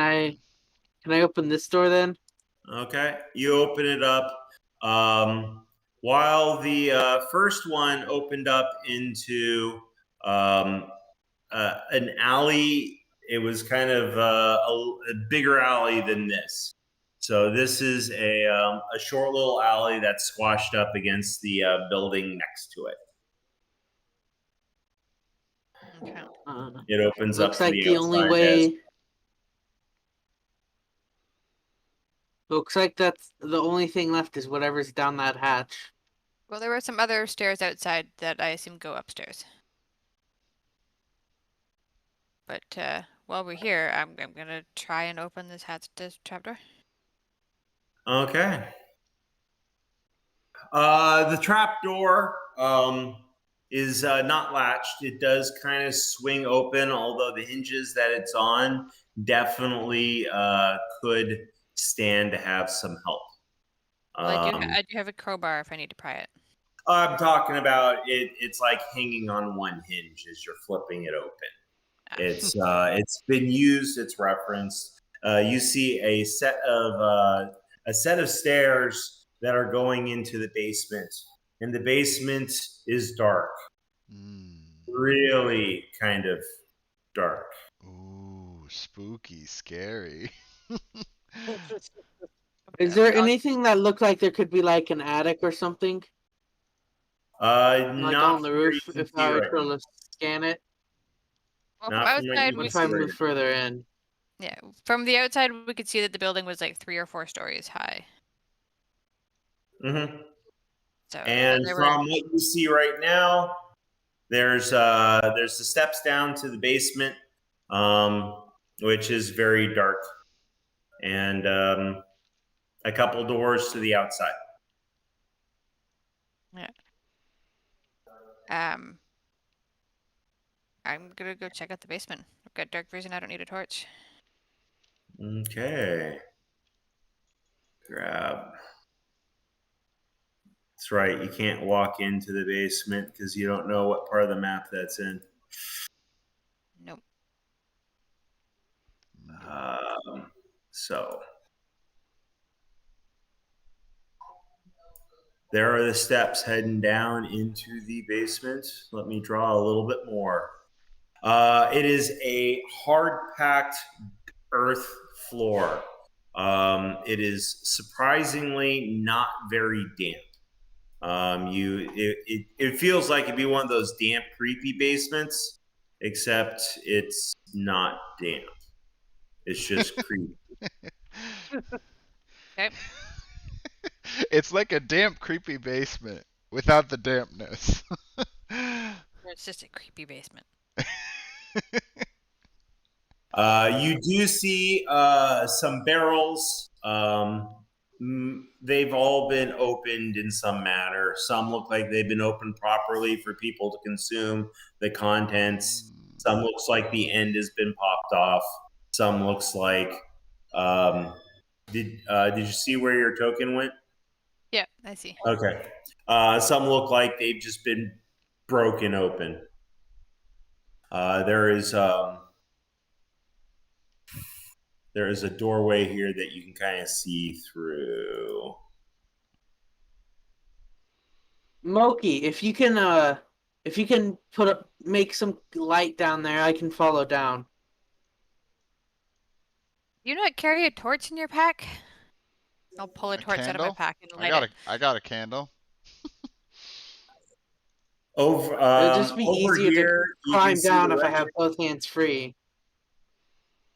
I open this door then? Okay. You open it up. While the first one opened up into an alley, it was kind of a bigger alley than this. So this is a short little alley that's squashed up against the building next to it. Okay. It opens up Looks to like the only outside way. Looks like that's the only thing left is whatever's down that hatch. Well, there were some other stairs outside that I assume go upstairs. But while we're here, I'm gonna try and open this trapdoor. Okay. The trap door is not latched. It does kind of swing open, although the hinges that it's on definitely could stand to have some help. Well, I do have a crowbar if I need to pry it. I'm talking about it. It's like hanging on one hinge as you're flipping it open. It's been used. It's referenced. You see a set of stairs that are going into the basement, and the basement is dark, really kind of dark. Ooh, spooky, scary. Is there anything that looked like there could be like an attic or something? Like not on the roof, if I were to scan it? Well, Not from from what outside, you we can If I see right move further in. yeah, from the outside, we could see that the building was like 3 or 4 stories high. Mm-hmm. So, And from what you see right now, there's the steps down to the basement, which is very dark, and a couple doors to the outside. Yeah. I'm gonna go check out the basement. I've got dark vision. I don't need a torch. Okay. Grab. That's right. You can't walk into the basement because you don't know what part of the map that's in. Nope. So there are the steps heading down into the basement. Let me draw a little bit more. It is a hard-packed earth floor. It is surprisingly not very damp. It feels like it'd be one of those damp, creepy basements, except it's not damp. It's just creepy. Okay. It's like a damp, creepy basement without the dampness. It's just a creepy basement. You do see some barrels. They've all been opened in some manner. Some look like they've been opened properly for people to consume the contents. Some looks like the end has been popped off. Some looks like did you see where your token went? Yeah, I see. Okay. Some look like they've just been broken open. There is a doorway here that you can kind of see through. Moki, if you can make some light down there, I can follow down. You not carry a torch in your pack? I'll pull a torch out of my candle? pack and light it. I got a candle. It'd just be Over easier to here, you can climb see down the if I have both hands free.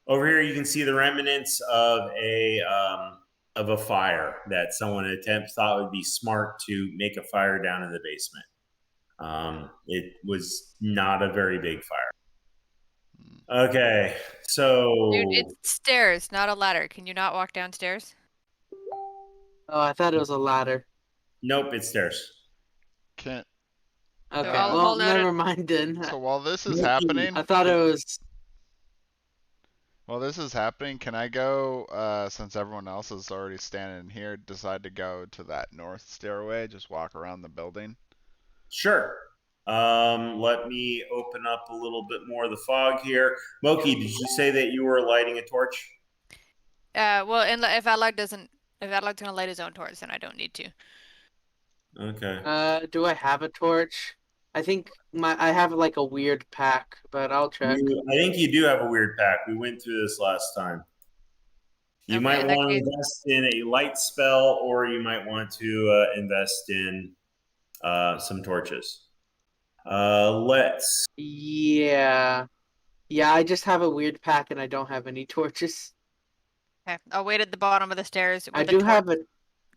Over here, you can see the remnants of a fire that someone thought would be smart to make a fire down in the basement. It was not a very big fire. Okay, so Dude, it's stairs, not a ladder. Can you not walk downstairs? Oh, I thought it was a ladder. nope, it's stairs. Can't. Okay, I'll well, hold out never mind then. So while this is happening, I thought it was. while this is happening, can I go? Since everyone else is already standing here, decide to go to that north stairway. Just walk around the building. Sure. Let me open up a little bit more of the fog here. Moki, did you say that you were lighting a torch? Well, and if Adlar's gonna light his own torch, then I don't need to. Okay. Do I have a torch? I think I have like a weird pack, but I'll check. I think you do have a weird pack. We went through this last time. You Okay, might in that want to case- invest in a light spell, or you might want to invest in some torches. Let's. Yeah. Yeah, I just have a weird pack and I don't have any torches. Okay, I'll wait at the bottom of the stairs with I the do torch have a.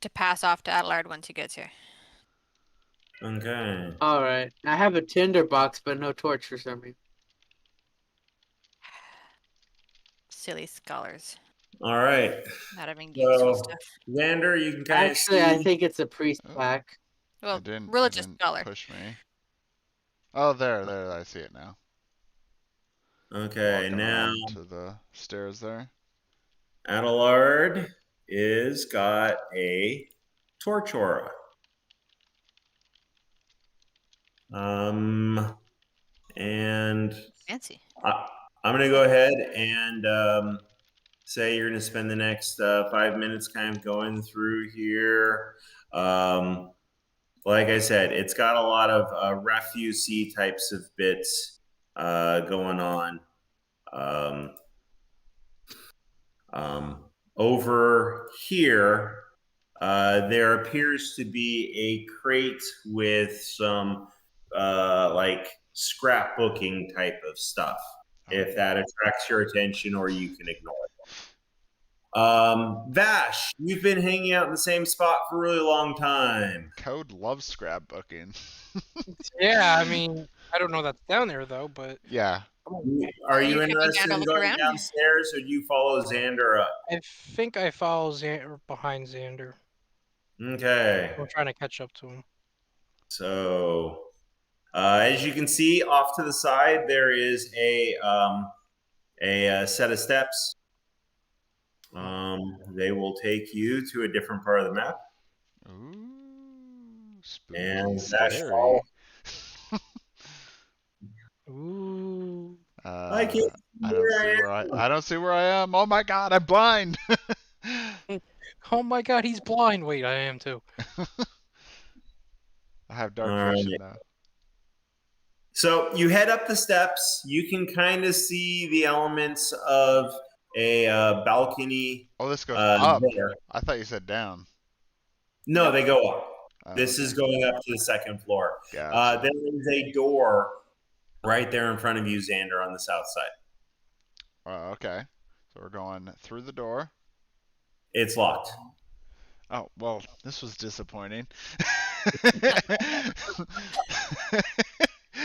to pass off to Adlard once he gets here. Okay. Alright. I have a tinder box, but no torch for some reason. Silly scholars. All right. Not having useful So, stuff. Xander, you can kind of see. Actually, I think it's a priest Oh. pack. Well, it didn't scholar. push me. Oh, there, I see it now. Okay, Walking now around to the stairs there. Adelard is got a torch aura. And Fancy. I'm gonna go ahead and say you're gonna spend the next 5 minutes kind of going through here. Like I said, it's got a lot of refusey types of bits going on. Over here, there appears to be a crate with some like scrapbooking type of stuff. If that attracts your attention, or you can ignore it. Vash, you've been hanging out in the same spot for a really long time. Code loves scrapbooking. Yeah, I mean, I don't know that's down there though, but Yeah. Are you you coming interested down in to look going around? downstairs, or do you follow Xander up? I think I follow Xander behind Xander. Okay. I'm trying to catch up to him. So, as you can see off to the side, there is a set of steps. They will take you to a different part of the map. Ooh, spooky, And scary. Ooh. I can't I don't see where I am. Oh my god, I'm blind. Oh my god, he's blind. Wait, I am too. I have dark All vision right. now. So you head up the steps. You can kind of see the elements of a balcony. Oh, this goes up. There. I thought you said down. No, they go up. Oh, This is going up to the second floor. gotcha. There is a door right there in front of you, Xander, on the south side. Okay. So we're going through the door. It's locked. Oh, well, this was disappointing.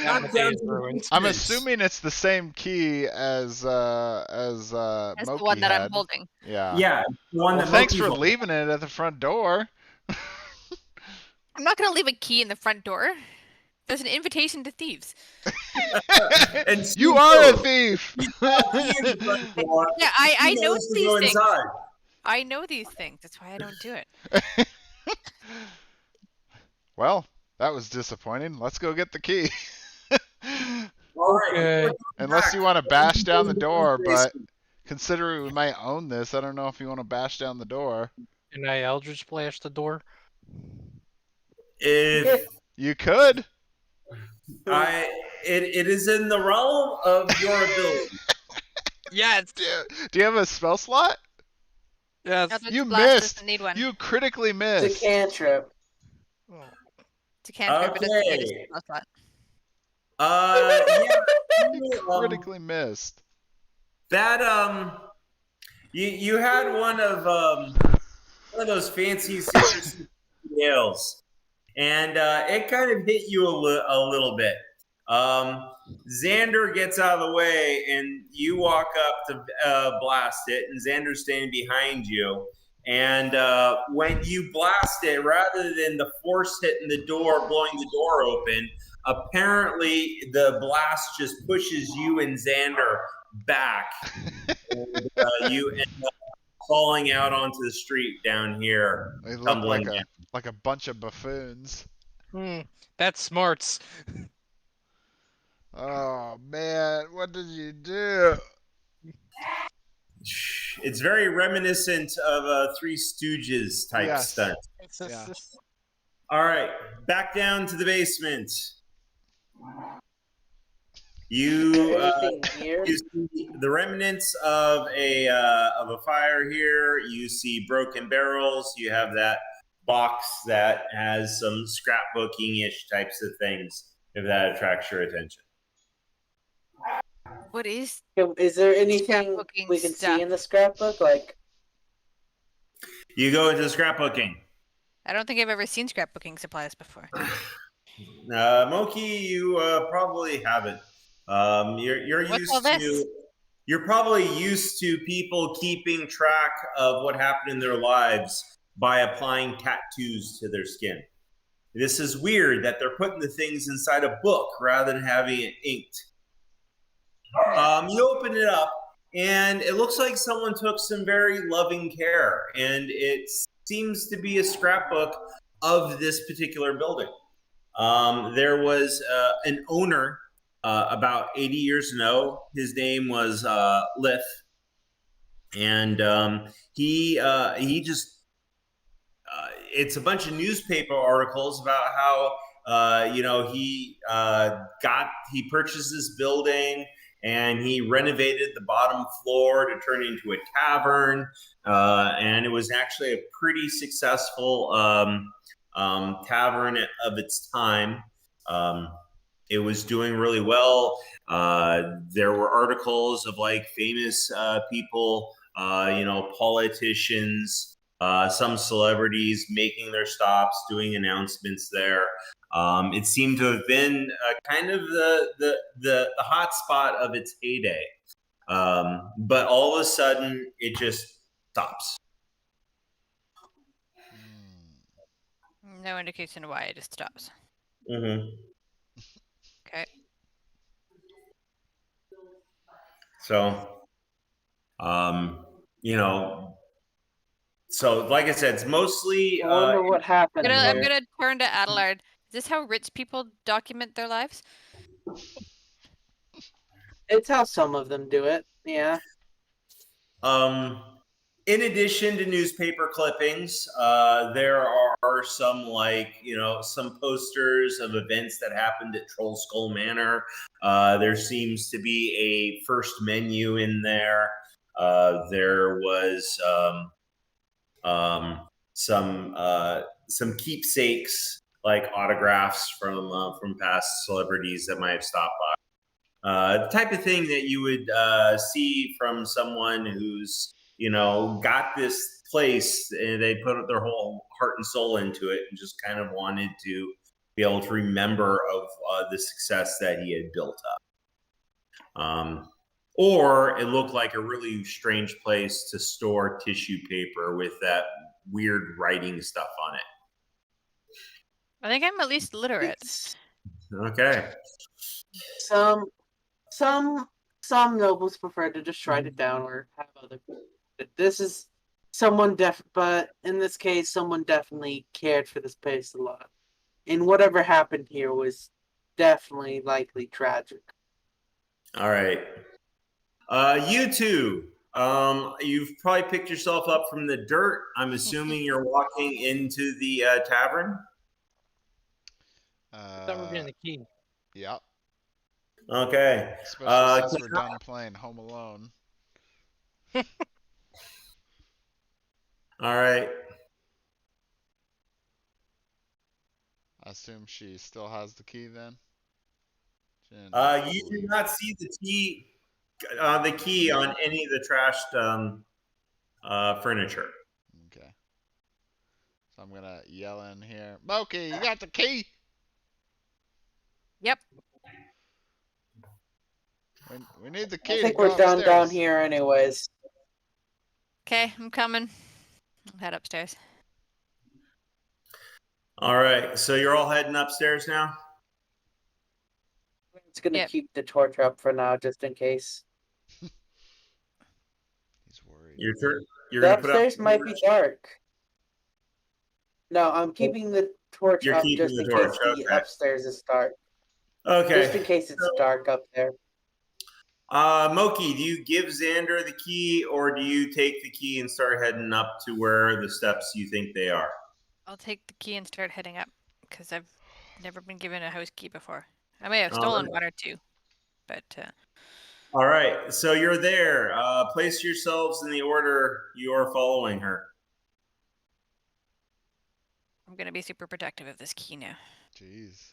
That day is ruined. I'm assuming it's the same key as That's Moki the one that I'm had. holding. Yeah. Yeah. The one Well, that thanks Moki's for on. leaving it at the front door. I'm not gonna leave a key in the front door. There's an invitation to thieves. And You are a thief. Yeah, I know knows to these go things. inside. I know these things. That's why I don't do it. Well, that was disappointing. Let's go get the key. All right. Okay. Unless you want to bash down the door, but considering we might own this, I don't know if you want to bash down the door. Can I Eldritch Blast the door? If You could. it is in the realm of your ability. Yes. Do you have a spell slot? Yes. Eldritch You Blast missed. doesn't need one. You critically It's missed. a cantrip. Oh. It's a cantrip. It doesn't need a Okay. spell slot. Yeah. Critically missed. That you had one of those fancy citrus nails, and it kind of hit you a little bit. Xander gets out of the way, and you walk up to blast it, and Xander's standing behind you. And when you blast it, rather than the force hitting the door, blowing the door open, apparently the blast just pushes you and Xander back. And you end up falling out onto the street down here, They look tumbling down. like a bunch of buffoons. That's smarts. Oh man, what did you do? It's very reminiscent of a Three Stooges type stunt. Yeah. All right, back down to the basement. You you see the remnants of a fire here. You see broken barrels. You have that box that has some scrapbooking-ish types of things, if that attracts your attention. What is? Is there anything we can see in the scrapbook? Like, you go into scrapbooking. I don't think I've ever seen scrapbooking supplies before. Moki, you probably haven't. You're used to. You're probably used to people keeping track of what happened in their lives by applying tattoos to their skin. This is weird that they're putting the things inside a book rather than having it inked. You open it up, and it looks like someone took some very loving care, and it seems to be a scrapbook of this particular building. There was an owner about 80 years ago. His name was Lith, and he just it's a bunch of newspaper articles about how he purchased this building and he renovated the bottom floor to turn into a tavern, and it was actually a pretty successful tavern of its time. It was doing really well. There were articles of like famous people, politicians, some celebrities making their stops, doing announcements there. It seemed to have been kind of the hot spot of its heyday. But all of a sudden, it just stops. No indication why, it just stops. Mm-hmm. Okay. So, so like I said, it's mostly. I wonder what happened. I'm gonna turn to Adelard. Is this how rich people document their lives? It's how some of them do it. Yeah. In addition to newspaper clippings, there are some some posters of events that happened at Troll Skull Manor. There seems to be a first menu in there. There was some keepsakes like autographs from past celebrities that might have stopped by. The type of thing that you would see from someone who's got this place and they put their whole heart and soul into it and just kind of wanted to be able to remember of the success that he had built up. Or it looked like a really strange place to store tissue paper with that weird writing stuff on it. I think I'm at least literate. Okay. Some nobles prefer to just write it down or have other. This is but in this case, someone definitely cared for this place a lot, and whatever happened here was definitely likely tragic. All right. You two, you've probably picked yourself up from the dirt. I'm assuming you're walking into the tavern. Thought we were getting the key. Yep. Okay. Especially since we're done playing Home Alone. All right. I assume she still has the key then. You do not see the key on any of the trashed furniture. Okay. So I'm gonna yell in here, Moki, you got the key? Yep. We need the I key to think go we're done down upstairs. here anyways. Okay, I'm coming. I'll head upstairs. All right. So you're all heading upstairs now? I'm just gonna Yep. keep the torch up for now, just in case. He's worried. Your turn. You're The gonna put up. upstairs might be dark. No, I'm keeping the torch You're up keeping just the in torch. case the Okay. upstairs is dark. Okay. Just in case it's dark up there. Moki, do you give Xander the key, or do you take the key and start heading up to where the steps you think they are? I'll take the key and start heading up because I've never been given a house key before. I may have stolen one or two, but. All right. So you're there. Place yourselves in the order you are following her. I'm gonna be super protective of this key now. Jeez.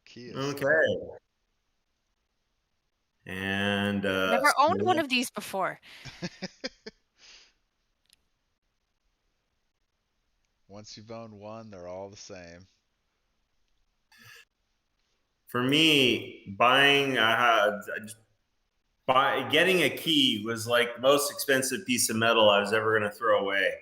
Key is Okay. And never owned one of these before. Once you've owned one, they're all the same. For me, getting a key was like the most expensive piece of metal I was ever going to throw away.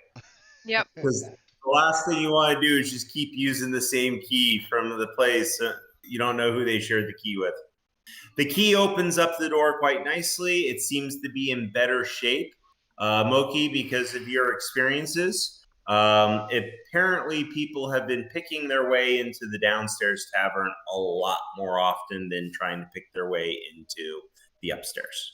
Yep. Because the last thing you want to do is just keep using the same key from the place. You don't know who they shared the key with. The key opens up the door quite nicely. It seems to be in better shape. Moki, because of your experiences, apparently people have been picking their way into the downstairs tavern a lot more often than trying to pick their way into the upstairs.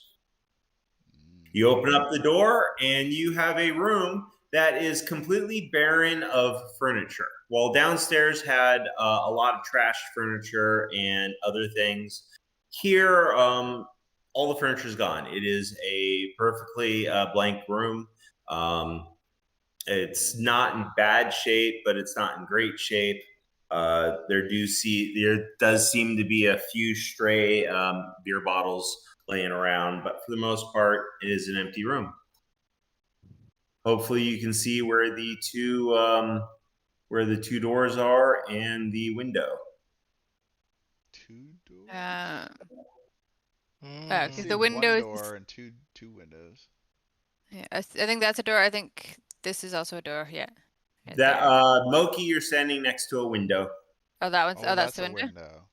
You open up the door and you have a room that is completely barren of furniture. While downstairs had a lot of trashed furniture and other things, here all the furniture is gone. It is a perfectly blank room. It's not in bad shape, but it's not in great shape. There does seem to be a few stray beer bottles laying around, but for the most part, it is an empty room. Hopefully, you can see where the two doors are and the window. Two doors. Because the windows. One door and two windows. Yeah, I think that's a door. I think this is also a door. Yeah. Right That there. Moki, you're standing next to a window. Oh, that one's. Oh, that's the a window.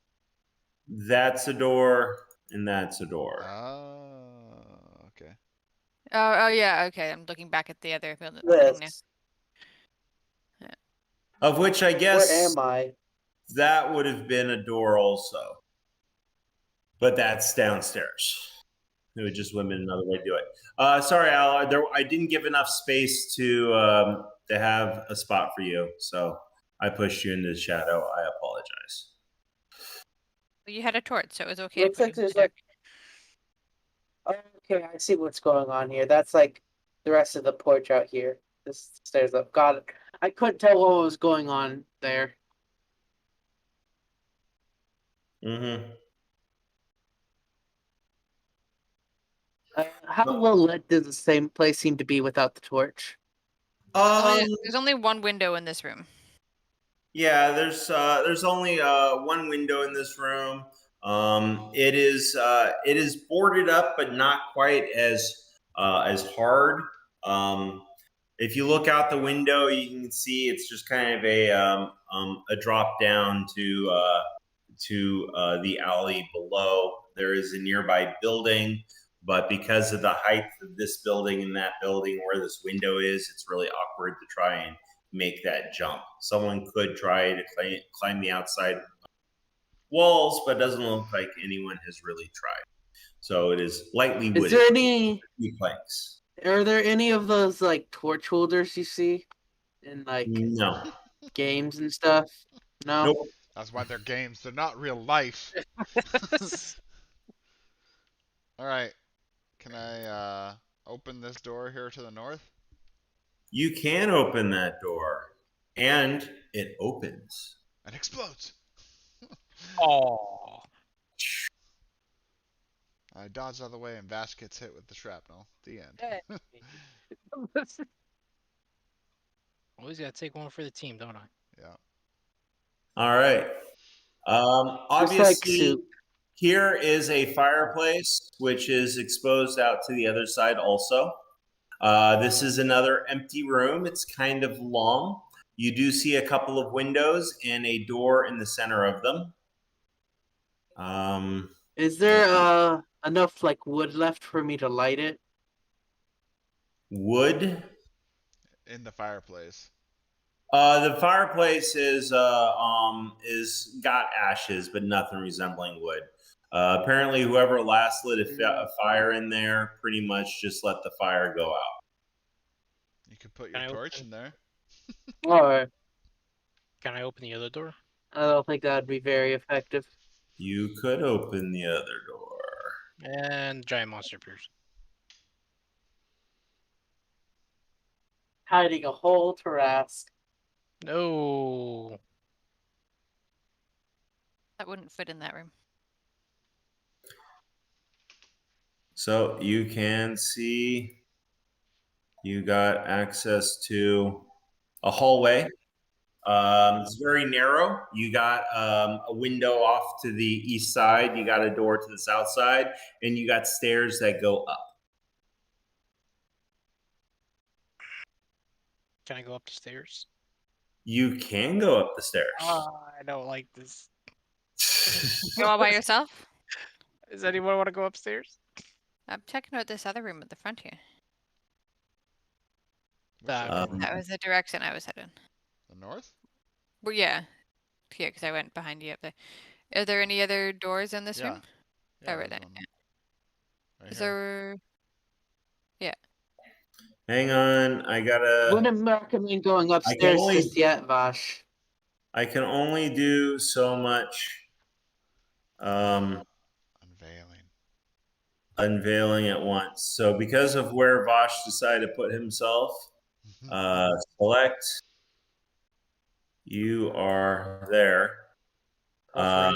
That's a door, and that's a door. Oh, okay. Oh, yeah. Okay, I'm looking back at the other building now. Yes. Yeah. Of which I guess Where am I? that would have been a door also. But that's downstairs. It would just would have been another way to do it. Sorry, Al. I didn't give enough space to have a spot for you, so I pushed you into the shadow. I apologize. Well, you had a torch, so it was okay. Looks like there's like. Okay, I see what's going on here. That's like the rest of the porch out here. This stairs up. Got it. I couldn't tell what was going on there. Mm-hmm. How well lit does the same place seem to be without the torch? There's only one window in this room. Yeah, there's only one window in this room. It is boarded up, but not quite as hard. If you look out the window, you can see it's just kind of a drop down to the alley below. There is a nearby building, but because of the height of this building and that building where this window is, it's really awkward to try and make that jump. Someone could try to climb the outside walls, but it doesn't look like anyone has really tried. So it is lightly wooded. Is there any planks? Are there any of those like torch holders you see in like no games and stuff? No. Nope. That's why they're games. They're not real life. All right. Can I door here to the north? You can open that door, and it opens. It explodes. Oh. I dodge out of the way, and Vash gets hit with the shrapnel. The end. Always gotta take one for the team, don't I? Yeah. All right. Just like Obviously, soup. here is a fireplace, which is exposed out to the other side also. This is another empty room. It's kind of long. You do see a couple of windows and a door in the center of them. Is there enough like wood left for me to light it? Wood. In the fireplace. The fireplace is got ashes, but nothing resembling wood. Apparently, whoever last lit a fire in there pretty much just let the fire go out. You could put your torch in there. Alright. Can I open the other door? I don't think that'd be very effective. You could open the other door. And giant monster appears. Hiding a whole Tarrasque. No. That wouldn't fit in that room. So you can see you got access to a hallway. It's very narrow. You got a window off to the east side. You got a door to the south side, and you got stairs that go up. Can I go up the stairs? You can go up the stairs. I don't like this. You all by yourself? Does anyone want to go upstairs? I'm checking out this other room at the front here. Which That was the direction I was heading. the north? Well, yeah. Yeah, because I went behind you up there. Are there any other doors in this room? Yeah, Oh, right there's there. one right Is here. there... Yeah. Hang on, I gotta. Wouldn't recommend going upstairs only- just yet, Vash. I can only do so much unveiling at once. So because of where Vosh decided to put himself, select. You are there. Okay.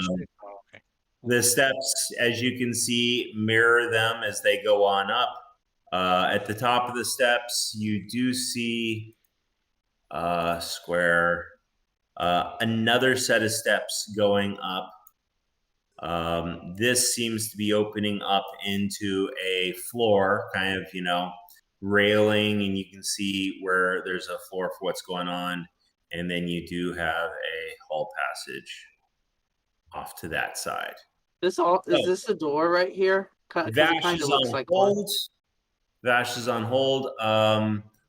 The steps, as you can see, mirror them as they go on up. At the top of the steps, you do see square, another set of steps going up. This seems to be opening up into a floor, kind of, railing, and you can see where there's a floor for what's going on. And then you do have a hall passage off to that side. Is this a door right here? Because it kind of looks like hold. one. Vash is on hold.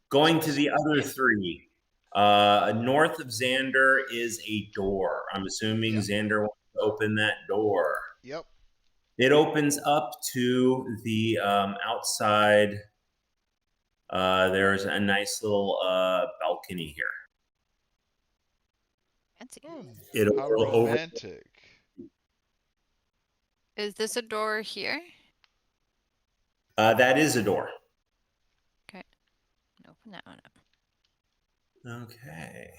Going to the other three. North of Xander is a door. I'm assuming Xander wants to open that door. Yep. It opens up to the outside. There's a nice little balcony here. Fancy. How romantic. Is this a door here? That is a door. Okay. Open that one up. Okay.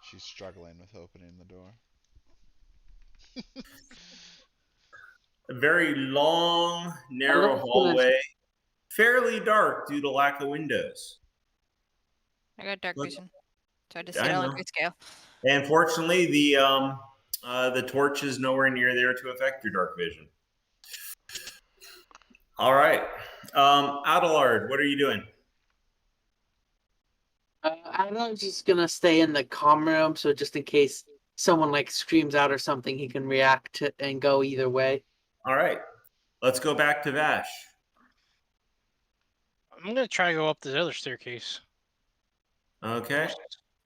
She's struggling with opening the door. A very long, narrow hallway. Fairly dark due to lack of windows. I got dark vision. So I just I see it all know. in grayscale. And fortunately, the torch is nowhere near there to affect your dark vision. All right. Adelard, what are you doing? I'm just gonna stay in the comm room, so just in case someone like screams out or something, he can react to and go either way. All right. Let's go back to Vash. I'm gonna try to go up the other staircase. Okay.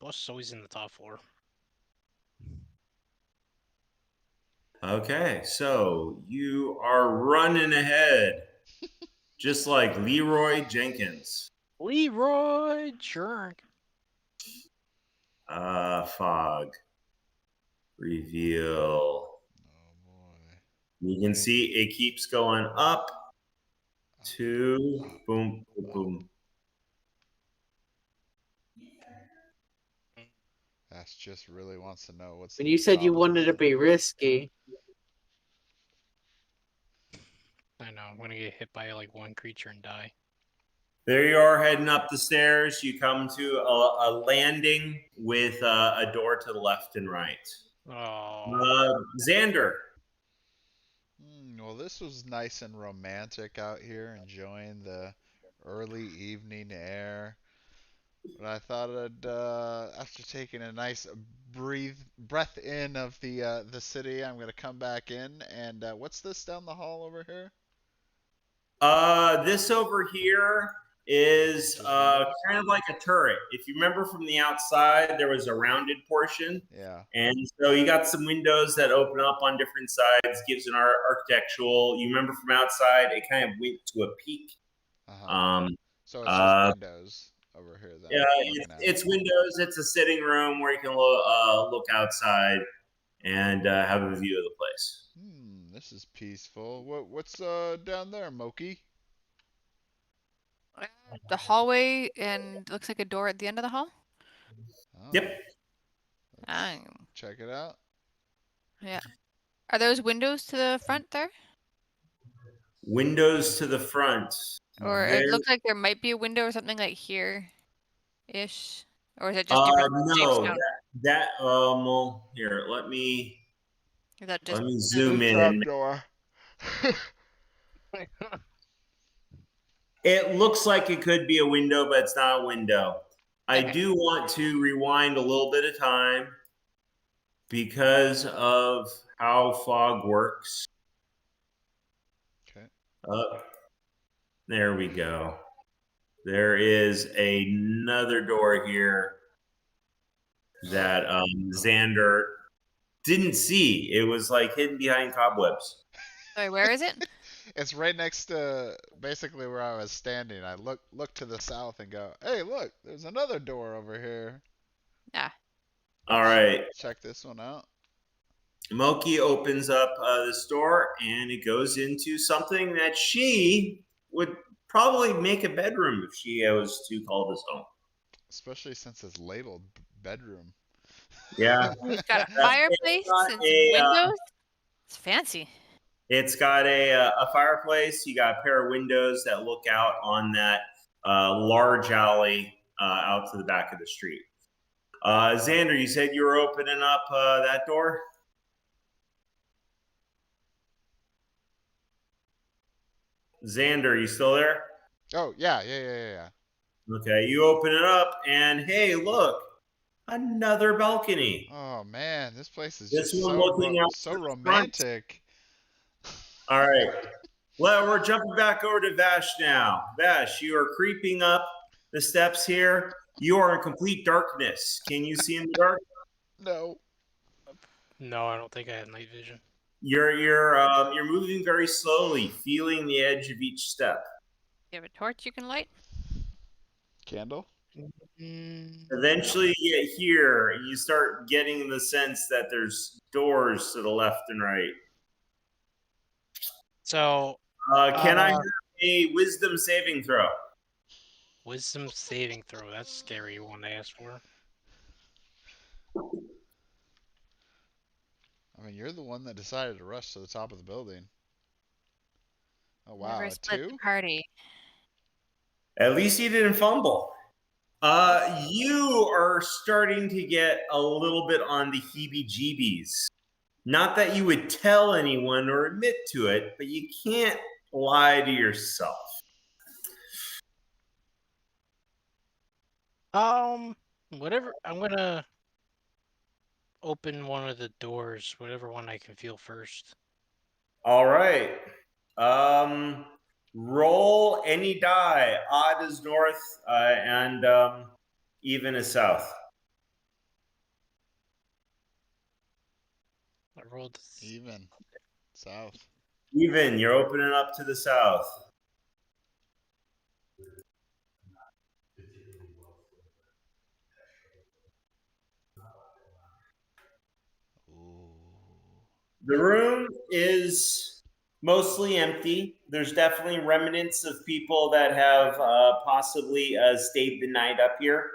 Boss is always in the top floor. Okay. So you are running ahead, just like Leroy Jenkins. Leroy jerk. Fog. Reveal. Oh boy. You can see it keeps going up. 2. Boom, boom, boom. Ash just really wants to know what's When the you said you top of wanted to be risky, I know. I'm gonna get hit by like one creature and die. There you are heading up the stairs. You come to a landing with a door to the left and right. Oh. Xander. Well, this was nice and romantic out here, enjoying the early evening air. But I thought after taking a nice breath in of the city, I'm gonna come back in. And what's this down the hall over here? This over here is Just kind of like a turret. If you remember from the outside, there was a rounded portion. Yeah. And so you got some windows that open up on different sides, gives an architectural. You remember from outside, it kind of went to a peak. Uh-huh. So it's just windows over here then. Yeah, it's windows. It's a sitting room where you can look outside and have a view of the place. This is peaceful. What's down there, Moki? The hallway and looks like a door at the end of the hall. Oh, Yep. check it out. Yeah. Are those windows to the front there? Windows to the front. Or There, it looks like there might be a window or something like here-ish. Or is it just different shapes no, now? well, here, let me Is that just zoom in. Door. It looks like it could be a window, but it's not a window. I Okay. do want to rewind a little bit of time because of how fog works. Okay. There we go. There is another door here that Xander didn't see. It was like hidden behind cobwebs. Sorry, where is it? It's right next to basically where I was standing. I look to the south and go, "Hey, look, there's another door over here." Ah. All right. Check this one out. Moki opens up this door and it goes into something that she would probably make a bedroom if she was to call this home. Especially since it's labeled bedroom. Yeah. It's got a fireplace and some windows. It's fancy. It's got a fireplace. You got a pair of windows that look out on that large alley out to the back of the street. Xander, you said you were opening up that door? Xander, you still there? Oh, yeah. Okay, you open it up, and hey, look, another balcony. Oh man, this place is This just one looking out so the romantic. All right. Well, we're jumping back over to Vash now. Vash, you are creeping up the steps here. You are in complete darkness. Can you see in the dark? No. No, I don't think I have night vision. You're moving very slowly, feeling the edge of each step. You have a torch you can light? Candle? Eventually, you get here, you start getting the sense that there's doors to the left and right. So, can I have a wisdom saving throw? Wisdom saving throw. That's a scary one to ask for. I mean, you're the one that decided to rush to the top of the building. Oh wow, Never a split 2? the party. At least you didn't fumble. You are starting to get a little bit on the heebie-jeebies. Not that you would tell anyone or admit to it, but you can't lie to yourself. Whatever. I'm gonna open one of the doors, whatever one I can feel first. All right. Roll any die. Odd is north, and even is south. I rolled Even. South. Even, you're opening up to the south. Ooh. The room is mostly empty. There's definitely remnants of people that have possibly stayed the night up here.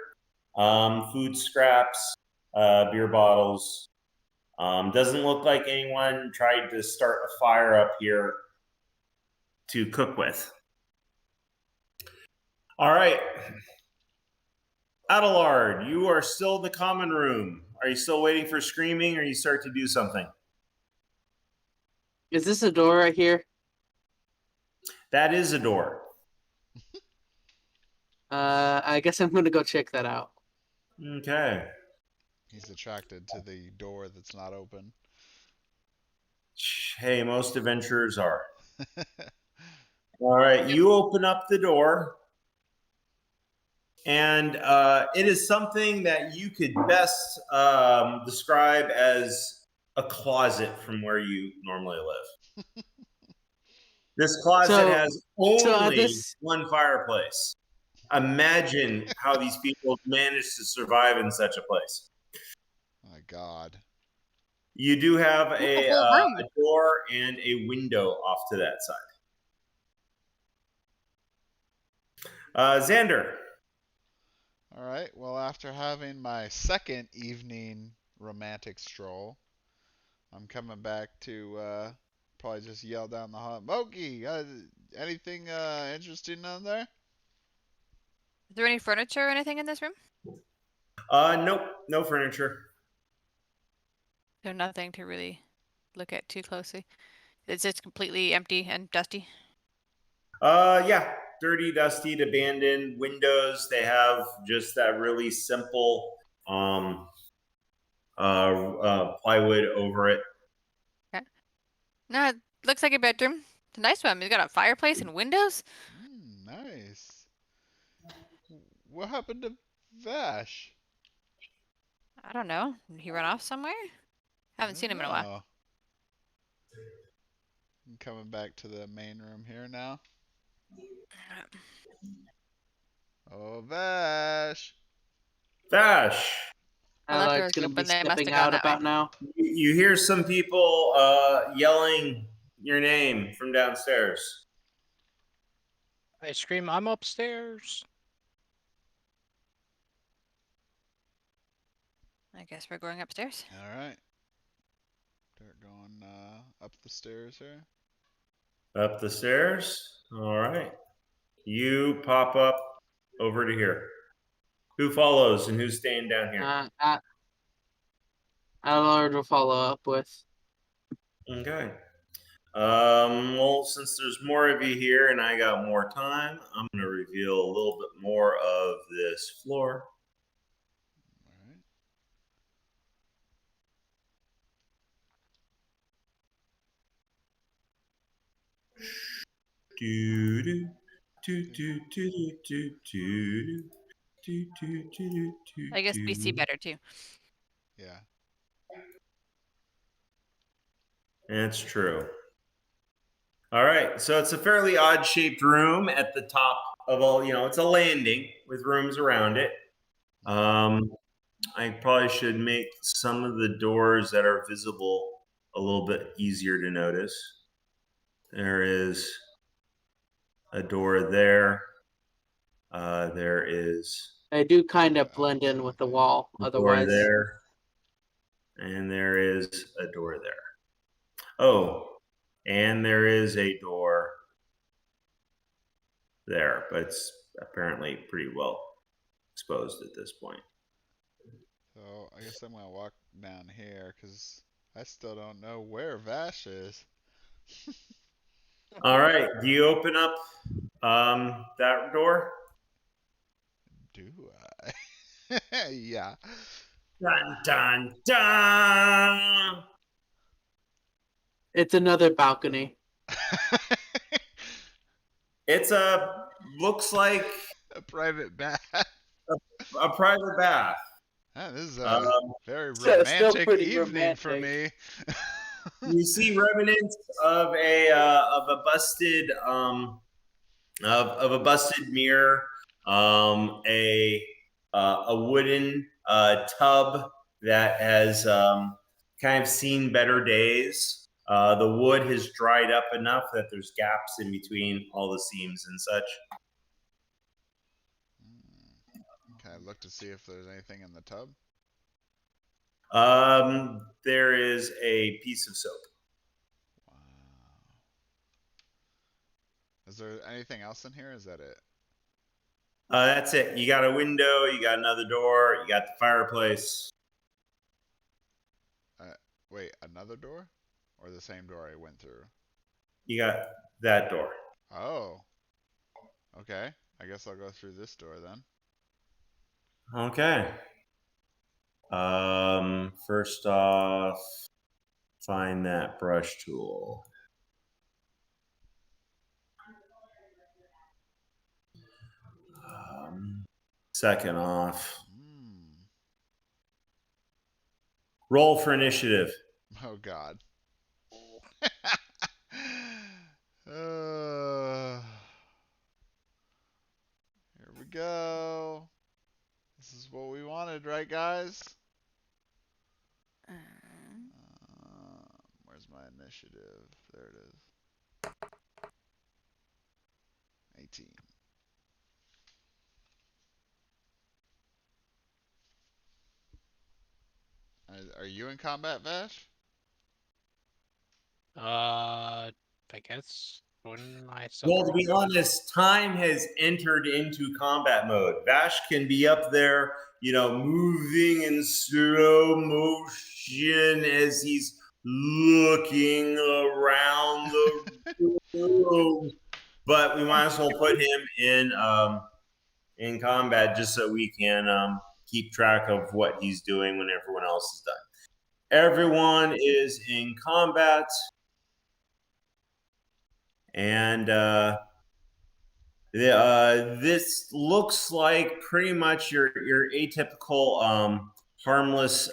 Food scraps, beer bottles. Doesn't look like anyone tried to start a fire up here to cook with. All right. Adelard, you are still in the common room. Are you still waiting for screaming, or you start to do something? Is this a door right here? That is a door. I guess I'm gonna go check that out. Okay. He's attracted to the door that's not open. Hey, most adventurers are. All right, you open up the door, and it is something that you could best describe as a closet from where you normally live. This closet has only one fireplace. Imagine how these people managed to survive in such a place. My God. You do have a door and a window off to that side. Xander. All right. Well, after having my second evening romantic stroll, I'm coming back to probably just yell down the hall, Moki, anything interesting on there? Is there any furniture or anything in this room? Nope, no furniture. There's nothing to really look at too closely. It's just completely empty and dusty. Yeah, dirty, dusty, abandoned windows. They have just that really simple plywood over it. Okay. No, it looks like a bedroom. It's a nice one. It's got a fireplace and windows. Nice. What happened to Vash? I don't know. Did he run off somewhere? Haven't seen him in a while. I'm coming back to the main room here now. Oh, Vash. Vash. Adelard's gonna be stepping out about now. You hear some people yelling your name from downstairs. I scream, I'm upstairs. I guess we're going upstairs. All right. Start going up the stairs here. Up the stairs. All right. You pop up over to here. Who follows and who's staying down here? Adelard will follow up with. Okay. Well, since there's more of you here and I got more time, I'm going to reveal a little bit more of this floor. All right. I guess we see better too. Yeah. That's true. All right, so it's a fairly odd-shaped room at the top of all, it's a landing with rooms around it. I probably should make some of the doors that are visible a little bit easier to notice. There is a door there. There is. They do kind of blend in with the wall, otherwise. Door there. And there is a door there. Oh, and there is a door there, but it's apparently pretty well exposed at this point. So I guess I'm going to walk down here because I still don't know where Vash is. All right. Do you open up that door? Do I? Yeah. Dun, dun, dun! It's another balcony. It's looks like a private bath. A private bath. This is a very romantic evening romantic for me. You see remnants of a busted of a busted mirror, a wooden tub that has kind of seen better days. The wood has dried up enough that there's gaps in between all the seams and such. Can I look to see if there's anything in the tub? There is a piece of soap. Wow. Is there anything else in here? Is that it? That's it. You got a window, you got another door, you got the fireplace. Wait, another door? Or the same door I went through? You got that door. Oh. Okay. I guess I'll go through this door then. Okay. First off, find that brush tool. Second off, roll for initiative. Oh God. Here we go. This is what we wanted, right, guys? Where's my initiative? There it is. 18. Are you in combat, Vash? I guess when I Well, to be honest, time has entered into combat mode. Vash can be up there, moving in slow motion as he's looking around the room. But we might as well put him in combat just so we can keep track of what he's doing when everyone else is done. Everyone is in combat. And this looks like pretty much your atypical homeless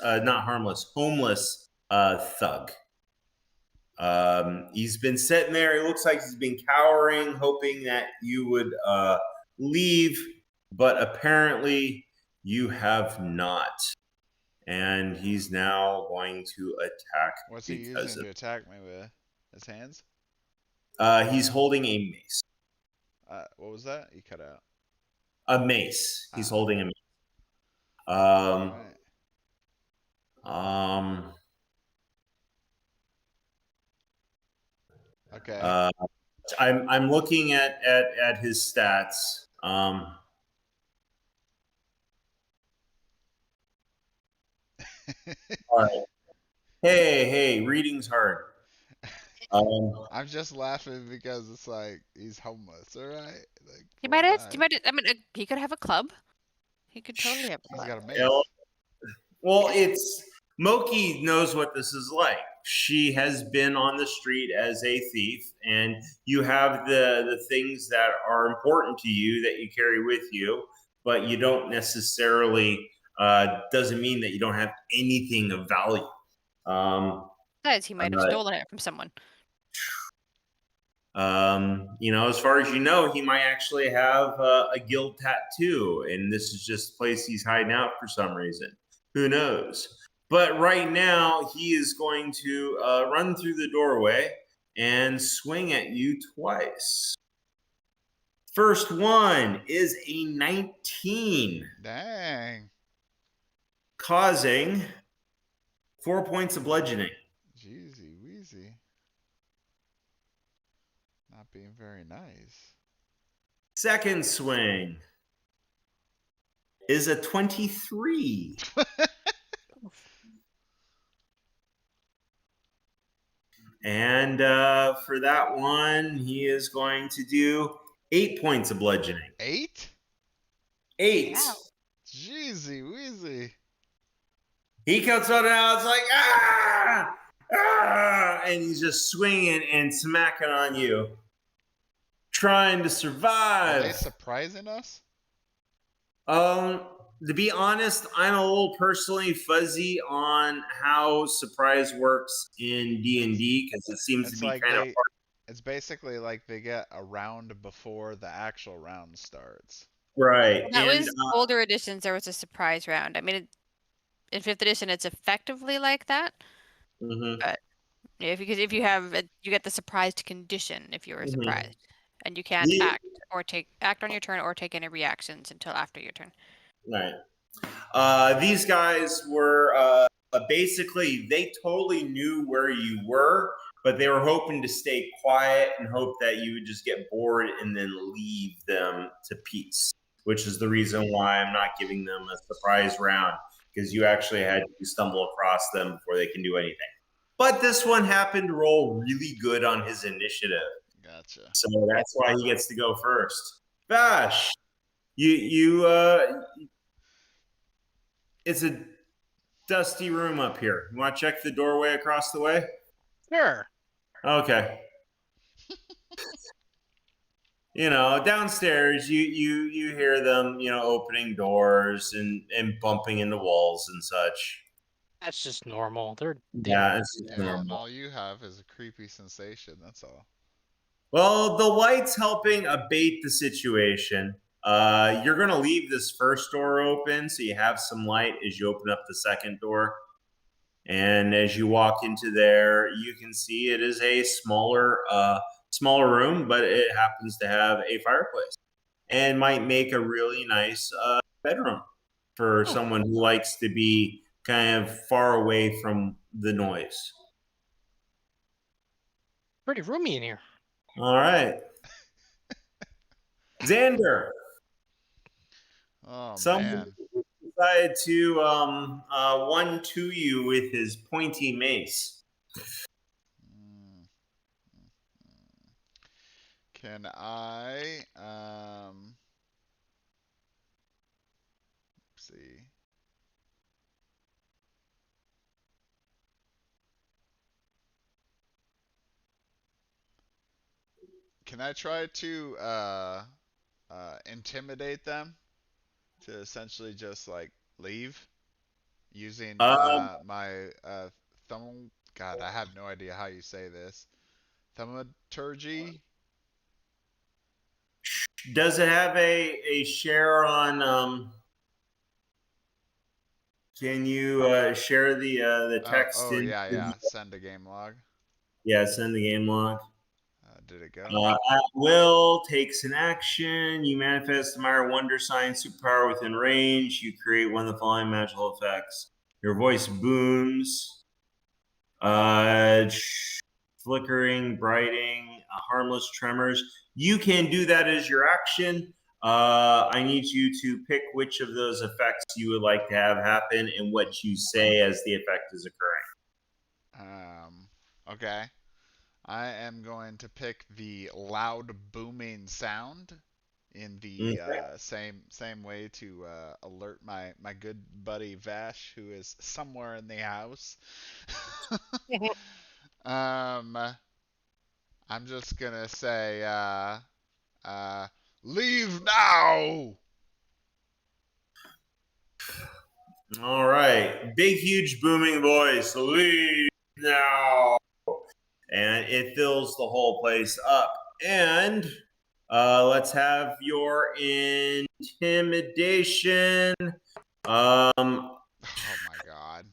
thug. He's been sitting there. It looks like he's been cowering, hoping that you would leave, but apparently you have not. And he's now going to attack. What's he using to attack me with? His hands? He's holding a mace. What was that? You cut out. A mace. He's holding a mace. Okay. I'm looking at his stats. All right. Hey, reading's hard. I'm just laughing because it's like he's homeless, all right? Like, he might have. I mean, he could have a club. He could totally have a club. He's got a mace. Well, Moki knows what this is like. She has been on the street as a thief, and you have the things that are important to you that you carry with you, but you don't necessarily doesn't mean that you don't have anything of value. Besides, he might have stolen it from someone. As far as you know, he might actually have a guild tattoo, and this is just a place he's hiding out for some reason. Who knows? But right now, he is going to run through the doorway and swing at you twice. First one is a 19. Dang. Causing 4 points of bludgeoning. Jeezy Weezy. Not being very nice. Second swing is a 23. And for that one, he is going to do 8 points of bludgeoning. 8? 8. Wow. Jeezy Weezy. He comes out and it's like, and he's just swinging and smacking on you, trying to survive. Are they surprising us? To be honest, I'm a little personally fuzzy on how surprise works in D&D because it seems to be kind of hard. It's basically like they get a round before the actual round starts. Right. That was older editions. There was a surprise round. I mean, in 5th edition, it's effectively like that. Mm-hmm. But Yeah, because if you have, you get the surprised condition if you were Mhm. surprised, and you can't The- act on your turn or take any reactions until after your turn. Right. These guys were basically, they totally knew where you were, but they were hoping to stay quiet and hope that you would just get bored and then leave them to peace, which is the reason why I'm not giving them a surprise round, because you actually had to stumble across them before they can do anything. But this one happened to roll really good on his initiative. Gotcha. So that's why he gets to go first. Vash, it's a dusty room up here. You want to check the doorway across the way? Sure. Okay. Downstairs, you hear them, opening doors and bumping into walls and such. That's just normal. They're Yeah, it's just Yeah, and normal. all you have is a creepy sensation. That's all. Well, the light's helping abate the situation. You're going to leave this first door open so you have some light as you open up the second door. And as you walk into there, you can see it is a smaller room, but it happens to have a fireplace and might make a really nice bedroom for someone who likes to be kind of far away from the noise. pretty roomy in here. All right. Xander. Oh Someone man. decided to 1-2 you with his pointy mace. Mm. Can I see? Can I try to intimidate them to essentially just like leave using my thumb? God, I have no idea how you say this. Thaumaturgy. Does it have a share on? Can you share the text? Oh yeah. Send a game log. Yeah, send the game log. Did it go? At will takes an action. You manifest the Meyer Wonder Sign superpower within range. You create one of the following magical effects. Your voice booms. Flickering, brighting, harmless tremors. You can do that as your action. I need you to pick which of those effects you would like to have happen and what you say as the effect is occurring. Okay. I am going to pick the loud booming sound in the same way to alert my good buddy Vash, who is somewhere in the house. I'm just gonna say leave now. All right. Big, huge, booming voice. Leave now. And it fills the whole place up. And let's have your intimidation. Oh my god.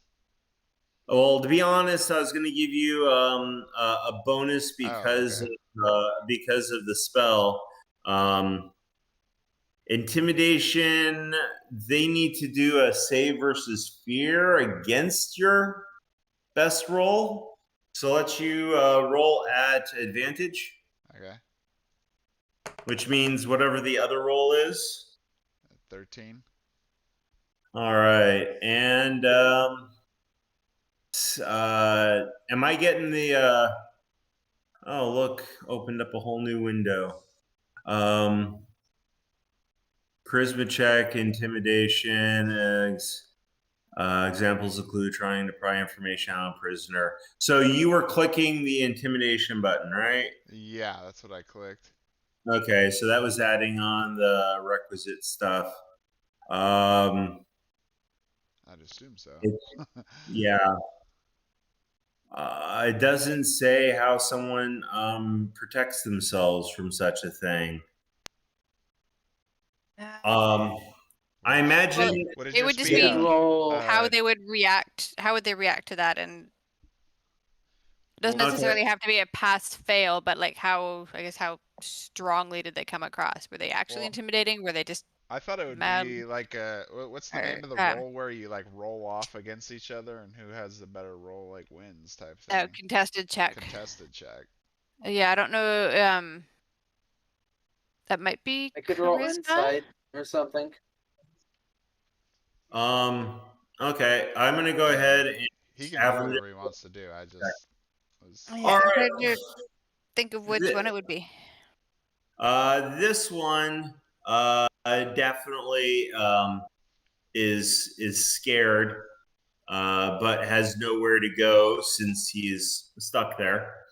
Well, to be honest, I was going to give you a bonus because okay. because of the spell. Intimidation, they need to do a save versus fear against your best roll. So let you roll at advantage. Okay. Which means whatever the other roll is. 13. All right. And am I getting the oh, look, opened up a whole new window. Charisma check, intimidation, examples include trying to pry information out of a prisoner. So you were clicking the intimidation button, right? Yeah, that's what I clicked. Okay, so that was adding on the requisite stuff. I'd assume so. Yeah. It doesn't say how someone protects themselves from such a thing. I imagine it would just be how they would react. How would they react to that? And It doesn't Well, necessarily have to be a pass fail, but like how strongly did they come across? Were they actually intimidating? Were they just I thought it would mad? be like what's the name of the roll where you like roll off against each other and who has the better roll like wins type thing. Contested check. Contested check. Yeah, I don't know. That might be I could roll charisma? insight or something. Okay, I'm gonna go ahead and He can have do him. whatever he wants to do. I just was. Yeah, All I'm right. trying to think of which one it would be. This one definitely is scared, but has nowhere to go since he's stuck there.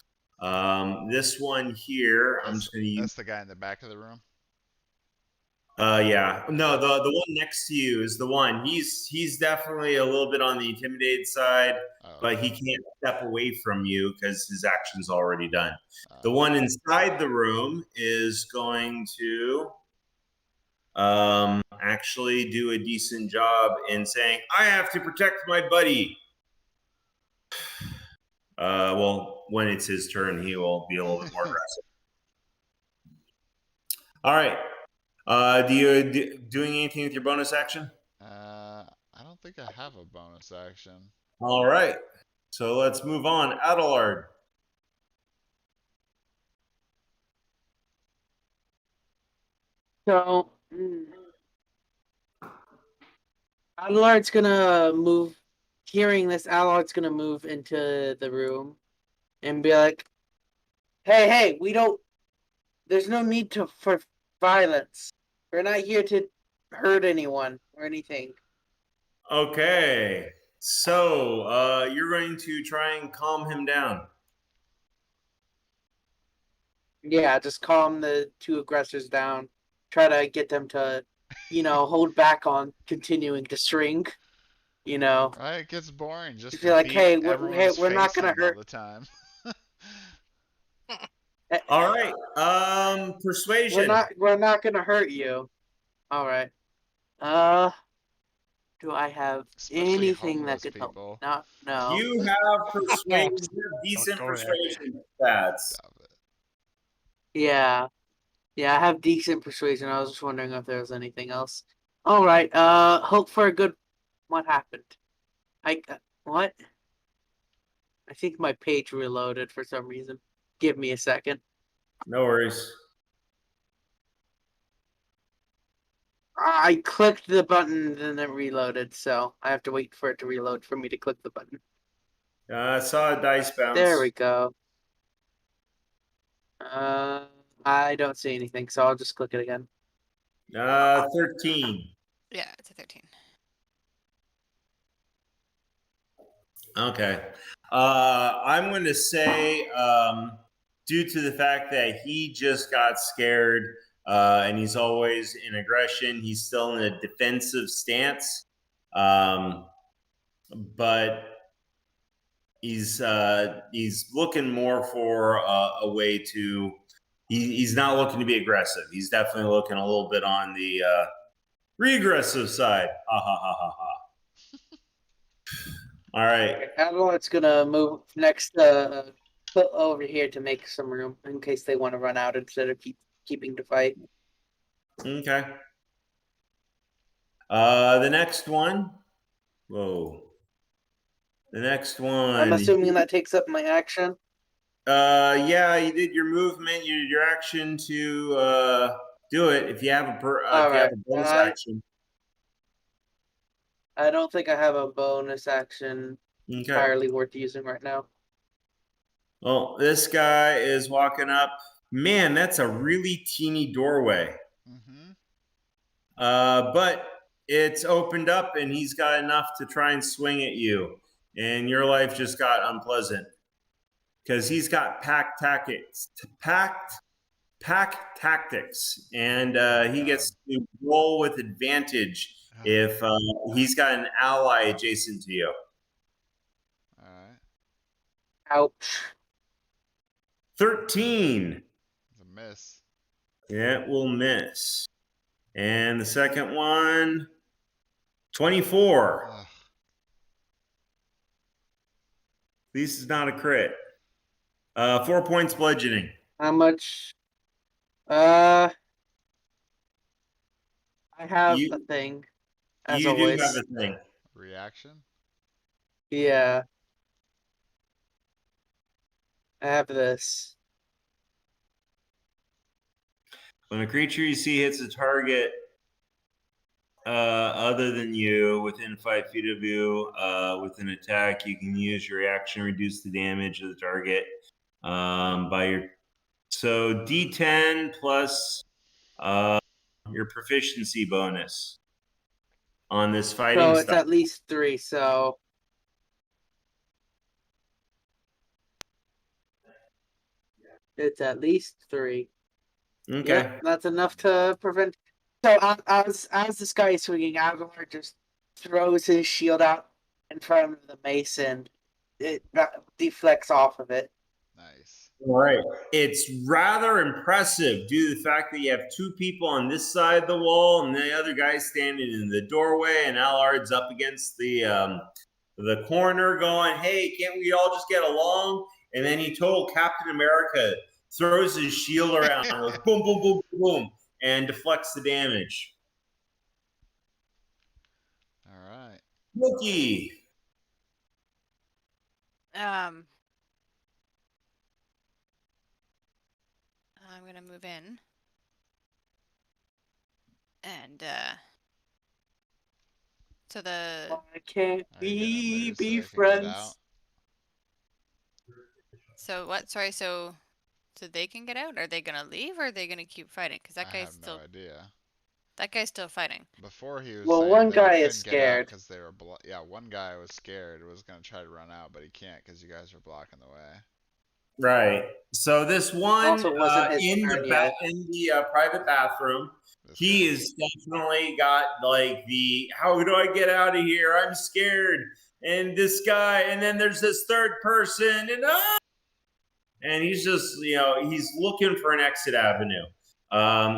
This one here, I'm just going to use. That's the guy in the back of the room. Yeah, no, the one next to you is the one. He's definitely a little bit on the intimidated side, but he can't step away from you because his action's already done. The one inside the room is going to actually do a decent job in saying, "I have to protect my buddy." Well, when it's his turn, he will be a little bit more aggressive. All right. Do you doing anything with your bonus action? I don't think I have a bonus action. All right. So let's move on. Adelard. So Adelard's gonna move. Hearing this, Adelard's gonna move into the room and be like, "Hey, we don't. There's no need for violence. We're not here to hurt anyone or anything." Okay. So you're going to try and calm him down. Yeah, just calm the two aggressors down. Try to get them to, hold back on continuing to string. Right, it gets boring. Just feel like, hey, everyone's we're not gonna hurt all the time. All right. Persuasion. We're not gonna hurt you. All right. Do I have Especially anything that homeless could people. help? No. You have persuasion, decent Don't go there. persuasion stats. Stop it. Yeah. Yeah, I have decent persuasion. I was just wondering if there was anything else. All right. Hope for a good. What happened? What? I think my page reloaded for some reason. Give me a second. No worries. I clicked the button and it reloaded, so I have to wait for it to reload for me to click the button. I saw a dice bounce. There we go. I don't see anything, so I'll just click it again. 13. Yeah, it's a 13. Okay. I'm going to say, due to the fact that he just got scared and he's always in aggression, he's still in a defensive stance. But he's looking more for a way to. He's not looking to be aggressive. He's definitely looking a little bit on the regressive side. Ha ha ha ha ha. All right. Adelard's gonna move next over here to make some room in case they want to run out instead of keeping to fight. Okay. The next one. Whoa. The next one. I'm assuming that takes up my action. Yeah, you did your movement, you did your action to do it. If you have a bonus action. I don't think I have a bonus action entirely worth using right now. Well, this guy is walking up. Man, that's a really teeny doorway. Mm-hmm. But it's opened up and he's got enough to try and swing at you. And your life just got unpleasant. Because he's got pack tactics. And he gets to roll with advantage if he's got an ally adjacent to you. All right. Ouch. 13. It's a miss. Yeah, it will miss. And the second one, 24. Ugh. This is not a crit. 4 points bludgeoning. How much? I have a thing. As you always. do have a thing. Reaction? Yeah. I have this. When a creature you see hits a target other than you within 5 feet of you with an attack, you can use your reaction to reduce the damage of the target by your. So D10 plus your proficiency bonus on this fighting So it's style. at least 3, so it's at least 3. Okay. Yep, that's enough to prevent. So as this guy is swinging, Aguilar just throws his shield out in front of the mace and it deflects off of it. Nice. All right. It's rather impressive due to the fact that you have 2 people on this side of the wall and the other guy standing in the doorway, and Allard's up against the corner going, hey, can't we all just get along? And then he told Captain America, throws his shield around, like boom, boom, boom, boom, and deflects the damage. All right. Mookie. I'm gonna move in. And so the Why can't Are you we gonna move so be I can get friends? out? so what? Sorry, so they can get out? Are they gonna leave, or are they gonna keep fighting? Because that I guy's have still no idea. that guy's still fighting. Before he was Well, saying one that guy he is couldn't get out scared. because they were yeah, one guy was scared, was gonna try to run out, but he can't because you guys are blocking the way. Right. So this one Also wasn't his in turn the yet. private bathroom, This he guy. is definitely got like the how do I get out of here? I'm scared. And this guy, and then there's this third person, and he's just he's looking for an exit avenue.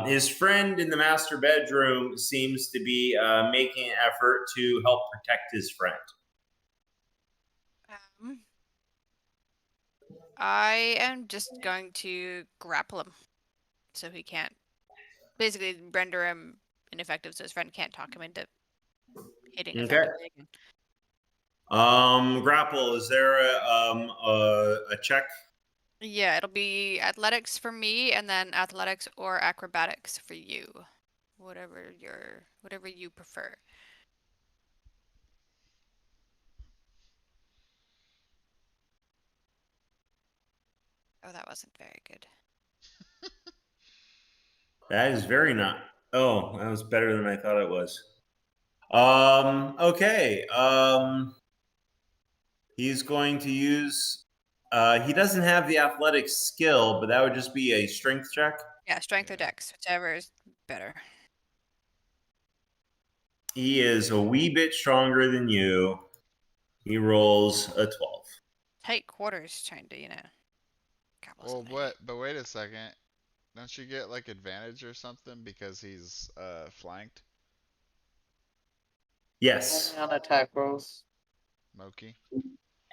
His friend in the master bedroom seems to be making an effort to help protect his friend. I am just going to grapple him, so he can't. Basically, render him ineffective, so his friend can't talk him into hitting effectively again. Grapple. Is there a check? Yeah, it'll be athletics for me, and then athletics or acrobatics for you, whatever you prefer. Oh, that wasn't very good. That is very not. Oh, that was better than I thought it was. Okay. He's going to use. He doesn't have the athletic skill, but that would just be a strength check. Yeah, strength or dex, whichever is better. He is a wee bit stronger than you. He rolls a 12. Tight quarters, trying to Well, what? But wait a second. Don't you get like advantage or something because he's flanked? Yes. Only on attack rolls. Moki.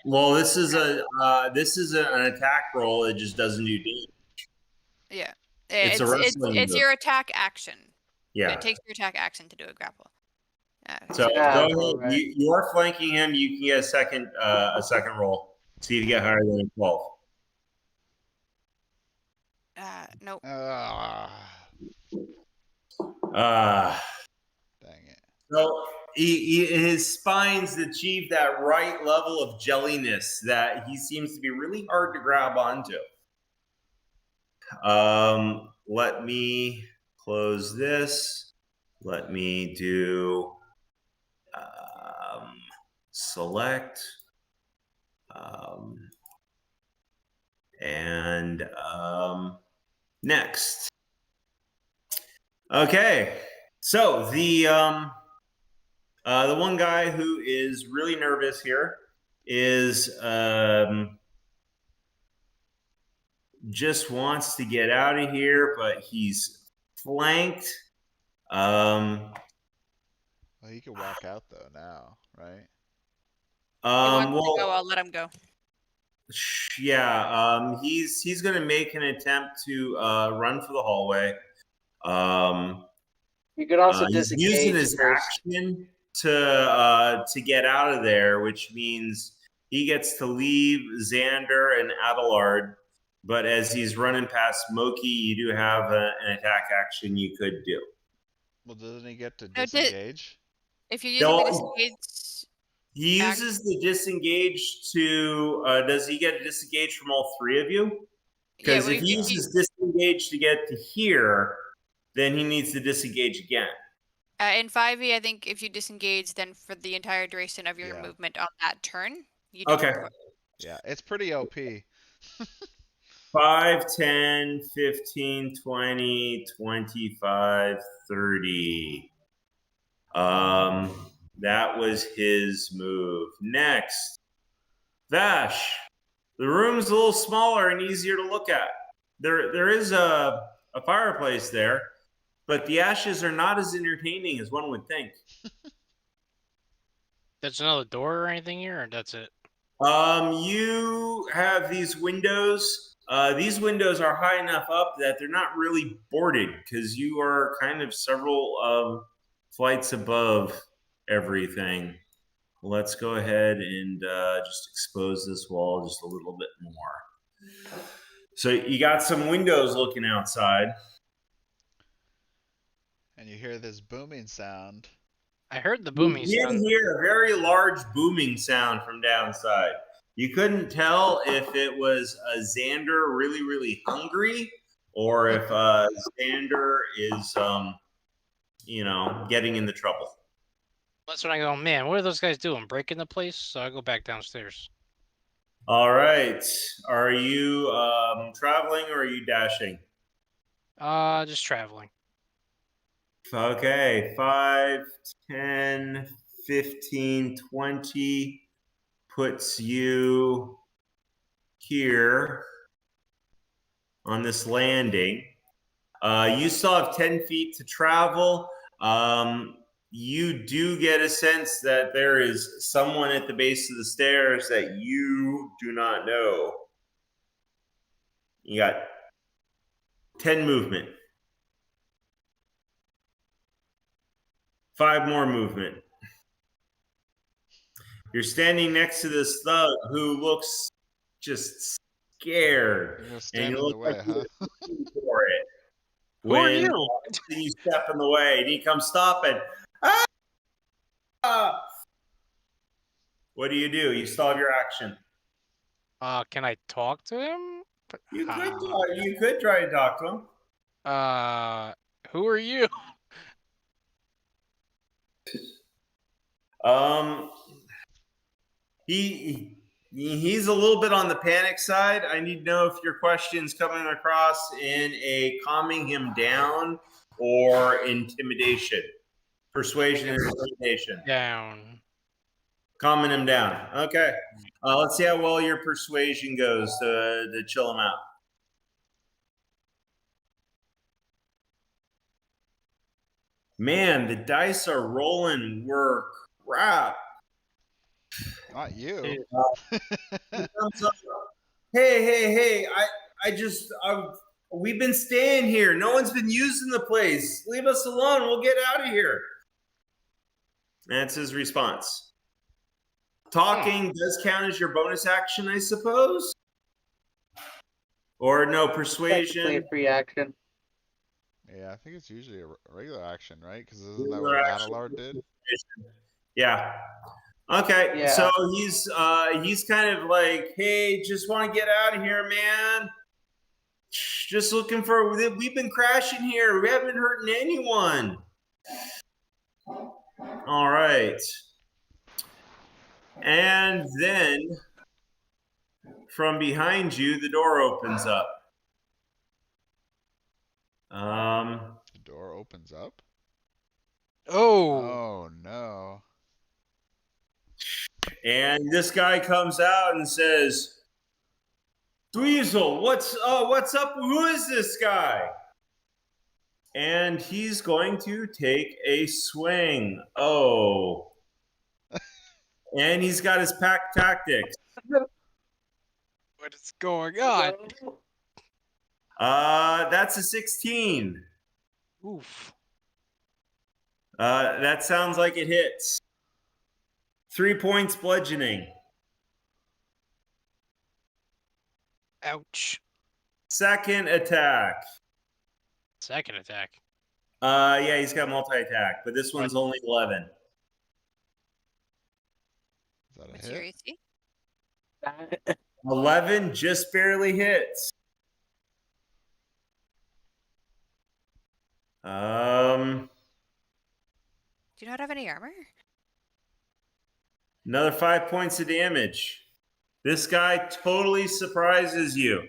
Well, this is an attack roll. It just doesn't do damage. Yeah, it's your attack action. Yeah. It takes your attack action to do a grapple. So Yeah, go ahead. right. You are flanking him. You can get a second roll. See if you get higher than a 12. Nope. Dang it. So his spines achieve that right level of jelliness that he seems to be really hard to grab onto. Let me close this. Let me do select and next. Okay, so the one guy who is really nervous here is just wants to get out of here, but he's flanked. Well, he could walk out though now, right? He wants to go. I'll let him go. Yeah, he's going to make an attempt to run for the hallway. You could also He's using disengage his first. action to get out of there, which means he gets to leave Xander and Adelard. But as he's running past Moki, you do have an attack action you could do. Well, doesn't he get to No, disengage? If you're using the No. disengage, He uses the disengage to. Does he get to disengage from all three of you? Because if he uses disengage to get to here, then he needs to disengage again. In 5e, I think if you disengage, then for the entire duration of your movement on that turn, you don't. Okay. Yeah, it's pretty OP. 5, 10, 15, 20, 25, 30. That was his move. Next, Vash. The room's a little smaller and easier to look at. There is a fireplace there, but the ashes are not as entertaining as one would think. There's another door or anything here, or that's it? You have these windows. These windows are high enough up that they're not really boarded because you are kind of several flights above everything. Let's go ahead and just expose this wall just a little bit more. So you got some windows looking outside. And you hear this booming sound. I heard the booming sound. You hear a very large booming sound from downside. You couldn't tell if it was Xander really, really hungry or if Xander is, getting into trouble. That's when I go, man, what are those guys doing? Breaking the place? So I go back downstairs. All right. Are you traveling or are you dashing? Just traveling. Okay. 5, 10, 15, 20 puts you here on this landing. You still have 10 feet to travel. You do get a sense that there is someone at the base of the stairs that you do not know. You got 10 movement. 5 more movement. You're standing next to this thug who looks just scared. You're standing in the way, huh? For it. Who are you? You step in the way and he comes stopping. Ah! What do? You still have your action. Can I talk to him? You could try to talk to him. Who are you? He's a little bit on the panic side. I need to know if your question's coming across in a calming him down or intimidation. Persuasion and intimidation. Down. Calming him down. Okay. Let's see how well your persuasion goes to chill him out. Man, the dice are rolling. We're crap. Not you. Hey! We've been staying here. No one's been using the place. Leave us alone. We'll get out of here. That's his response. Talking does count as your bonus action, I suppose. Or no, persuasion. Technically a free action. Yeah, I think it's usually a regular action, right? Because isn't that what Adelard did? Yeah. Okay. Yeah. So he's kind of like, hey, just want to get out of here, man. Just looking for. We've been crashing here. We haven't been hurting anyone. All right. And then from behind you, the door opens up. The door opens up? Oh. Oh, no. And this guy comes out and says, Dweezil, what's up? Who is this guy? And he's going to take a swing. Oh. And he's got his pack tactics. What is going on? That's a 16. Oof. That sounds like it hits. 3 points bludgeoning. Ouch. Second attack. Second attack. Yeah, he's got multi-attack, but this one's only 11. Is that a What's hit? your AC? 11 just barely hits. Do you not have any armor? Another 5 points of damage. This guy totally surprises you.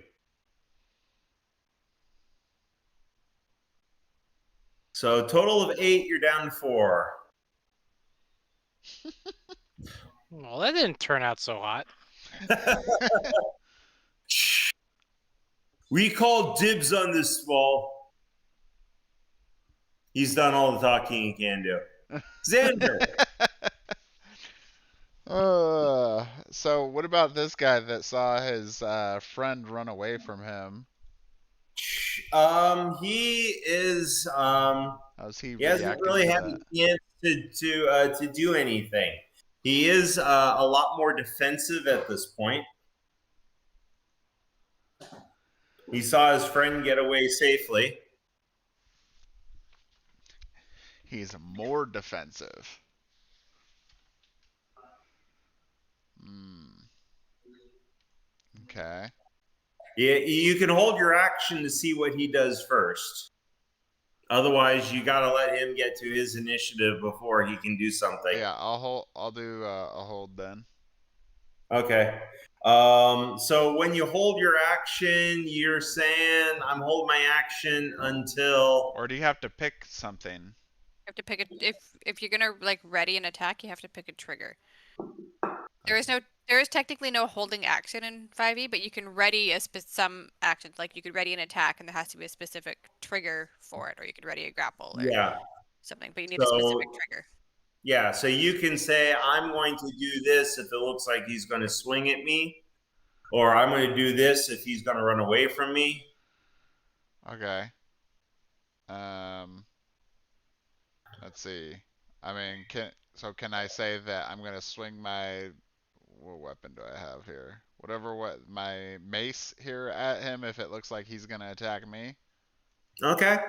So total of 8, you're down to 4. Well, that didn't turn out so hot. We call dibs on this ball. He's done all the talking he can do. Xander. So what about this guy that saw his friend run away from him? He is How's he hasn't really had a chance to do anything. He is a lot more defensive at this point. He saw his friend get away safely. He's more defensive. Okay. Yeah, you can hold your action to see what he does first. Otherwise, you got to let him get to his initiative before he can do something. Yeah, I'll do a hold then. Okay. So when you hold your action, you're saying I'm holding my action until. Or do you have to pick something? You have to pick a if you're gonna like ready an attack, you have to pick a trigger. There is technically no holding action in 5e, but you can ready some actions. Like you could ready an attack, and there has to be a specific trigger for it, or you could ready a grapple or something. But you need a specific trigger. Yeah, so you can say I'm going to do this if it looks like he's going to swing at me, or I'm going to do this if he's going to run away from me. Okay. Let's see. I mean, can I say that I'm gonna swing my what weapon do I have here? My mace here at him if it looks like he's gonna attack me. Okay.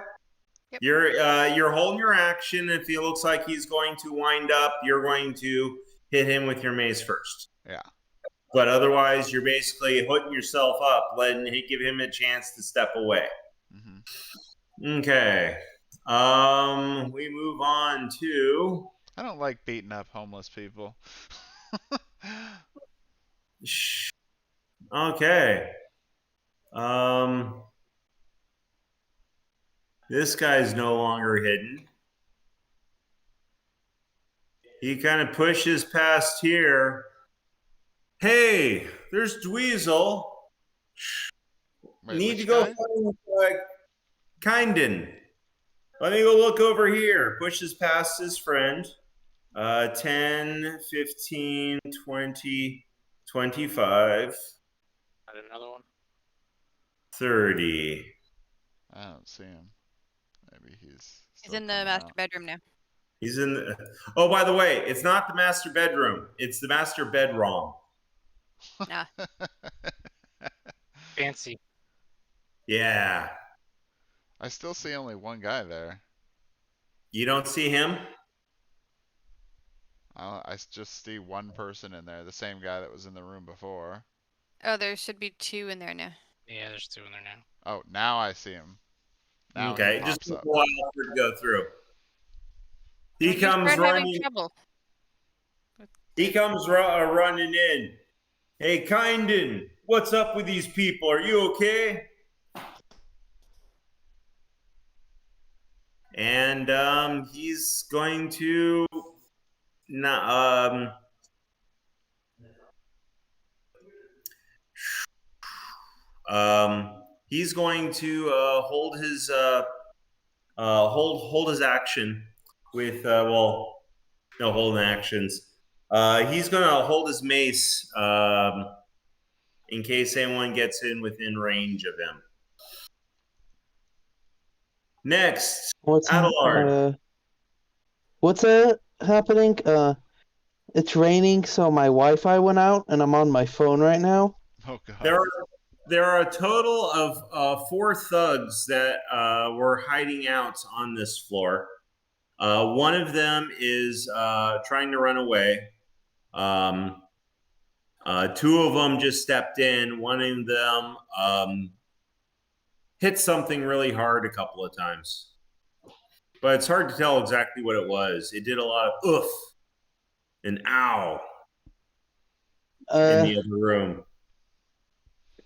Yep. You're holding your action. If he looks like he's going to wind up, you're going to hit him with your mace first. Yeah. But otherwise, you're basically hooding yourself up, give him a chance to step away. Mm-hmm. Okay. We move on to. I don't like beating up homeless people. Okay. This guy's no longer hidden. He kind of pushes past here. Hey, there's Dweezil. Wait, Need to go find Kindon. Let me go look over here. Pushes past his friend. 10, 15, 20, 25. Got another one. 30. I don't see him. Maybe he's in the master bedroom now. He's in the. Oh, by the way, it's not the master bedroom. It's the master bedroom. Nah. Fancy. Yeah. I still see only one guy there. You don't see him? I just see one person in there, the same guy that was in the room before. Oh, there should be 2 in there now. Yeah, there's 2 in there now. Oh, now I see him. Now okay, just a while for it to go through. He comes running. He comes running in. Hey, Kindon, what's up with these people? Are you okay? And he's going to he's going to hold his hold his action with holding actions. He's gonna hold his mace in case anyone gets in within range of him. Next, Adelard. What's happening? It's raining, so my Wi-Fi went out, and I'm on my phone right now. Oh God. There are a total of 4 thugs that were hiding out on this floor. One of them is trying to run away. 2 of them just stepped in. One of them hit something really hard a couple of times. But it's hard to tell exactly what it was. It did a lot of oof and ow in the other room.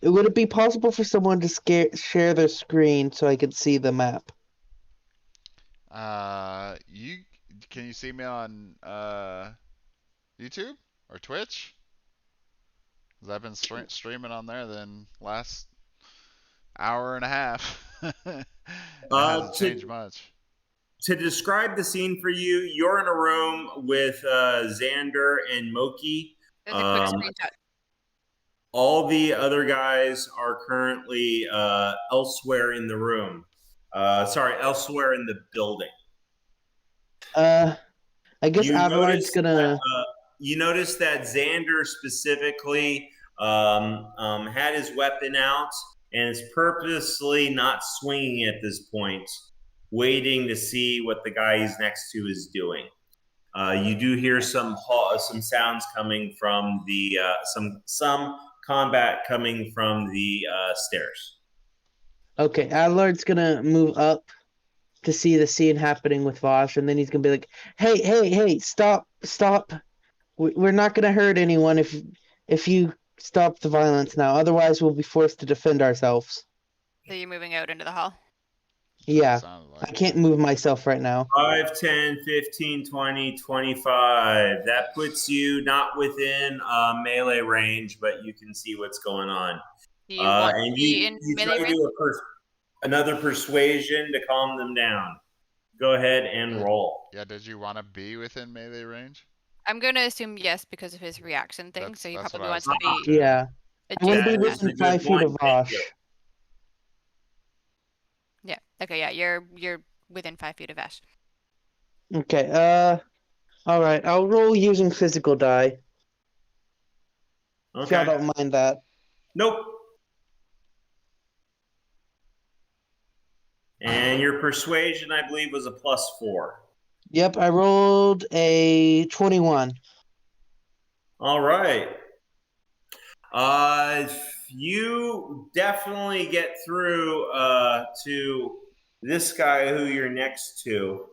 Would it be possible for someone to share their screen so I could see the map? Can you see me on YouTube or Twitch? Because I've been streaming on there the last hour and a half. It hasn't changed much. To describe the scene for you, you're in a room with Xander and Moki. There's a quick screenshot. All the other guys are currently elsewhere in the room. Elsewhere in the building. I guess Adelard's gonna... you notice that Xander specifically had his weapon out and is purposely not swinging at this point, waiting to see what the guy he's next to is doing. You do hear some sounds coming from the some combat coming from the stairs. Okay, Adelard's gonna move up to see the scene happening with Vosh, and then he's gonna be like, "Hey, stop! We're not gonna hurt anyone if you stop the violence now. Otherwise, we'll be forced to defend ourselves." So you're moving out into the hall? Yeah, I can't move myself right now. 5, 10, 15, 20, 25. That puts you not within melee range, but you can see what's going on. Do you want to be in melee range? Another persuasion to calm them down. Go ahead and roll. Yeah, did you want to be within melee range? I'm going to assume yes because of his reaction thing, so he probably wants to be... Yeah, I want to be within 5 feet of Vosh. Yeah. Okay. Yeah. You're within 5 feet of Ash. Okay. All right. I'll roll using physical die. Okay. If y'all don't mind that. Nope. And your persuasion, I believe, was a +4. Yep. I rolled a 21. All right. You definitely get through to this guy who you're next to.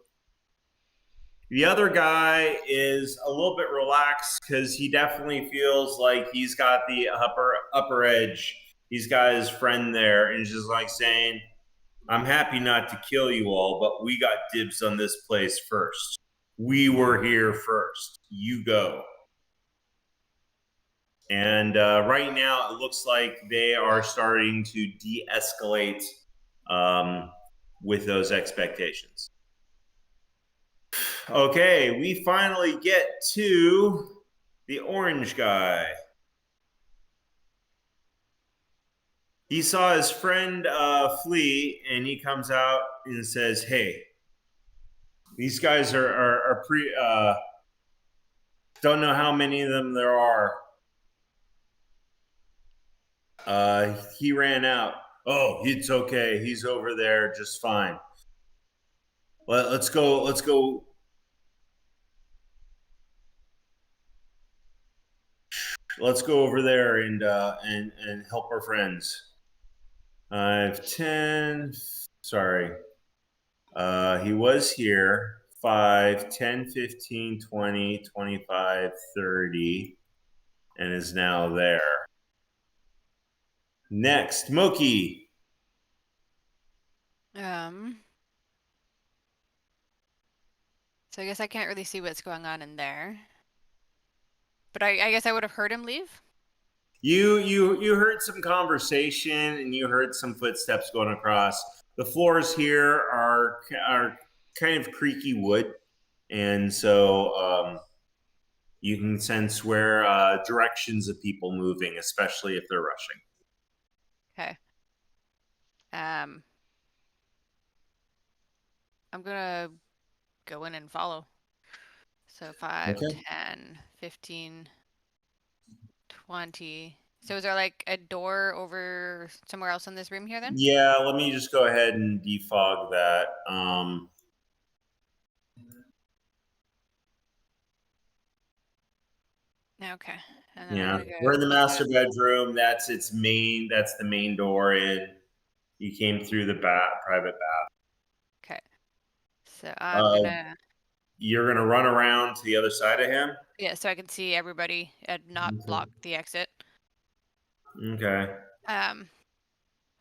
The other guy is a little bit relaxed because he definitely feels like he's got the upper edge. He's got his friend there, and he's just like saying, "I'm happy not to kill you all, but we got dibs on this place first. We were here first. You go." And right now, it looks like they are starting to de-escalate with those expectations. Okay, we finally get to the orange guy. He saw his friend flee, and he comes out and says, "Hey, these guys are don't know how many of them there are. He ran out. Oh, it's okay. He's over there just fine. Let's go. Let's go." Let's go over there and help our friends. 5, 10. Sorry. He was here. 5, 10, 15, 20, 25, 30, and is now there. Next, Moki. So I guess I can't really see what's going on in there. But I guess I would have heard him leave. You heard some conversation and you heard some footsteps going across. The floors here are kind of creaky wood, and so You can sense where directions of people moving, especially if they're rushing. Okay. I'm gonna go in and follow. So 5, Okay. 10, 15, 20. So is there like a door over somewhere else in this room here then? Yeah, let me just go ahead and defog that. Okay. And then Yeah, I'm gonna go we're in the peek master out. bedroom. That's the main door in. You came through the private bath. Okay. So I'm gonna You're gonna run around to the other side of him. yeah, so I can see everybody and not block the exit. Okay.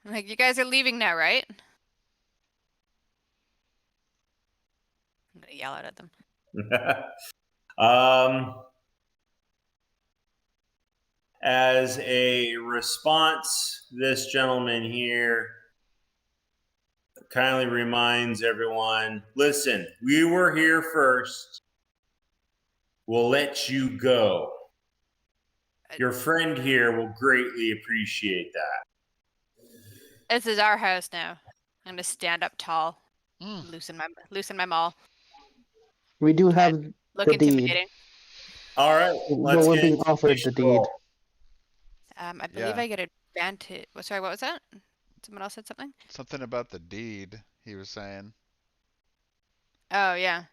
Like you guys are leaving now, right? I'm gonna yell out at them. As a response, this gentleman here kindly reminds everyone, listen, we were here first. We'll let you go. Your friend here will greatly appreciate that. This is our house now. I'm gonna stand up tall, Mm. loosen my maul. We do have Look the deed. intimidating. All right, let's We're get being offered the deed. I believe Yeah. I get advantage. Sorry, what was that? Someone else said something? Something about the deed, he was saying. Oh, yeah.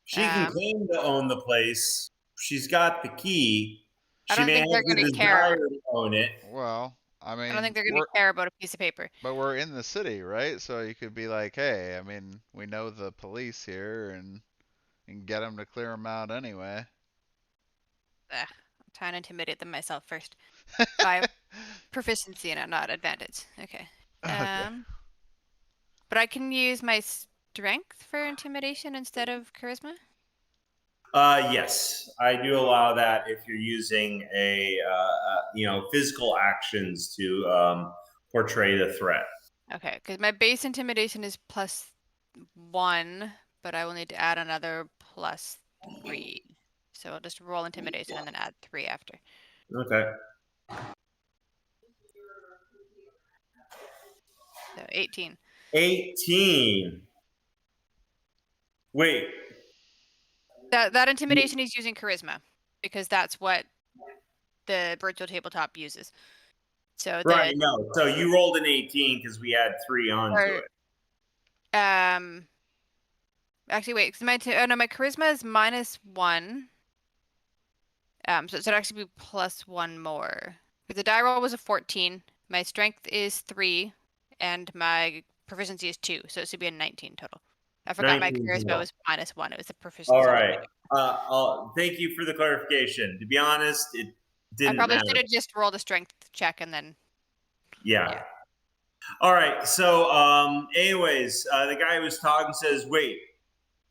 She can claim to own the place. She's got the key. I She don't may think have they're the gonna care. desire to own it. Well, I I don't mean, think they're gonna care about a piece of paper. but we're in the city, right? So you could be like, hey, I mean, we know the police here, and get them to clear them out anyway. I'm trying to intimidate them myself first. I have proficiency in it, not advantage. Okay. Okay. But I can use my strength for intimidation instead of charisma? Yes, I do allow that if you're using physical actions to portray the threat. Okay, because my base intimidation is +1, but I will need to add another +3. So I'll just roll intimidation and then add 3 after. Okay. So 18. 18. Wait. That intimidation is using charisma because that's what the virtual tabletop uses. So Right, no. So you rolled an 18 because we add 3 onto it. Actually, wait. My charisma is -1. So it'd actually be +1 more. Because the die roll was a 14. My strength is 3, and my proficiency is 2. So it should be a 19 total. I forgot my charisma was -1. It was the proficiency. All right. Thank you for the clarification. To be honest, it didn't matter. I probably should have just rolled a strength check and then. Yeah. All right. So, anyways, the guy who was talking says, "Wait,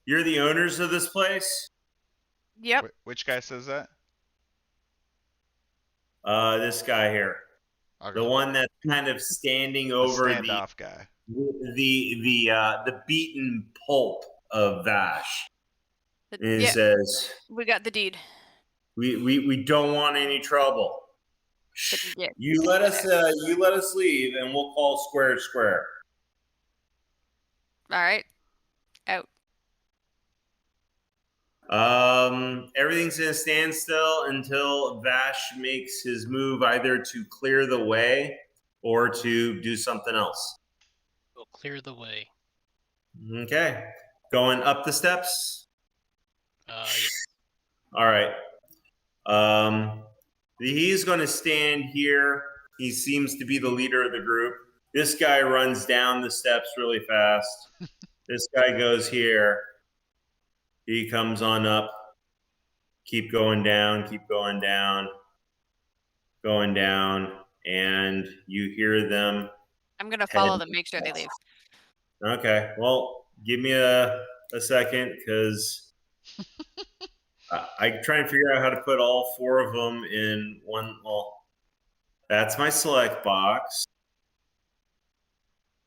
you're the owners of this place?" Yep. Which guy says that? This guy here, Okay. the one that's kind of standing over the standoff guy, the beaten pulp of Vash. And he Yeah. says, We got the deed. We don't want any trouble. Yeah. You let us leave, and we'll call square. All right. Out. Everything's in a standstill until Vash makes his move, either to clear the way or to do something else. We'll clear the way. Okay, going up the steps. Yeah. All right. He's going to stand here. He seems to be the leader of the group. This guy runs down the steps really fast. This guy goes here. He comes on up. Keep going down, and you hear them. I'm going to follow them, make sure they leave. Okay, well, give me a second, because I try and figure out how to put all 4 of them in one. Well, that's my select box.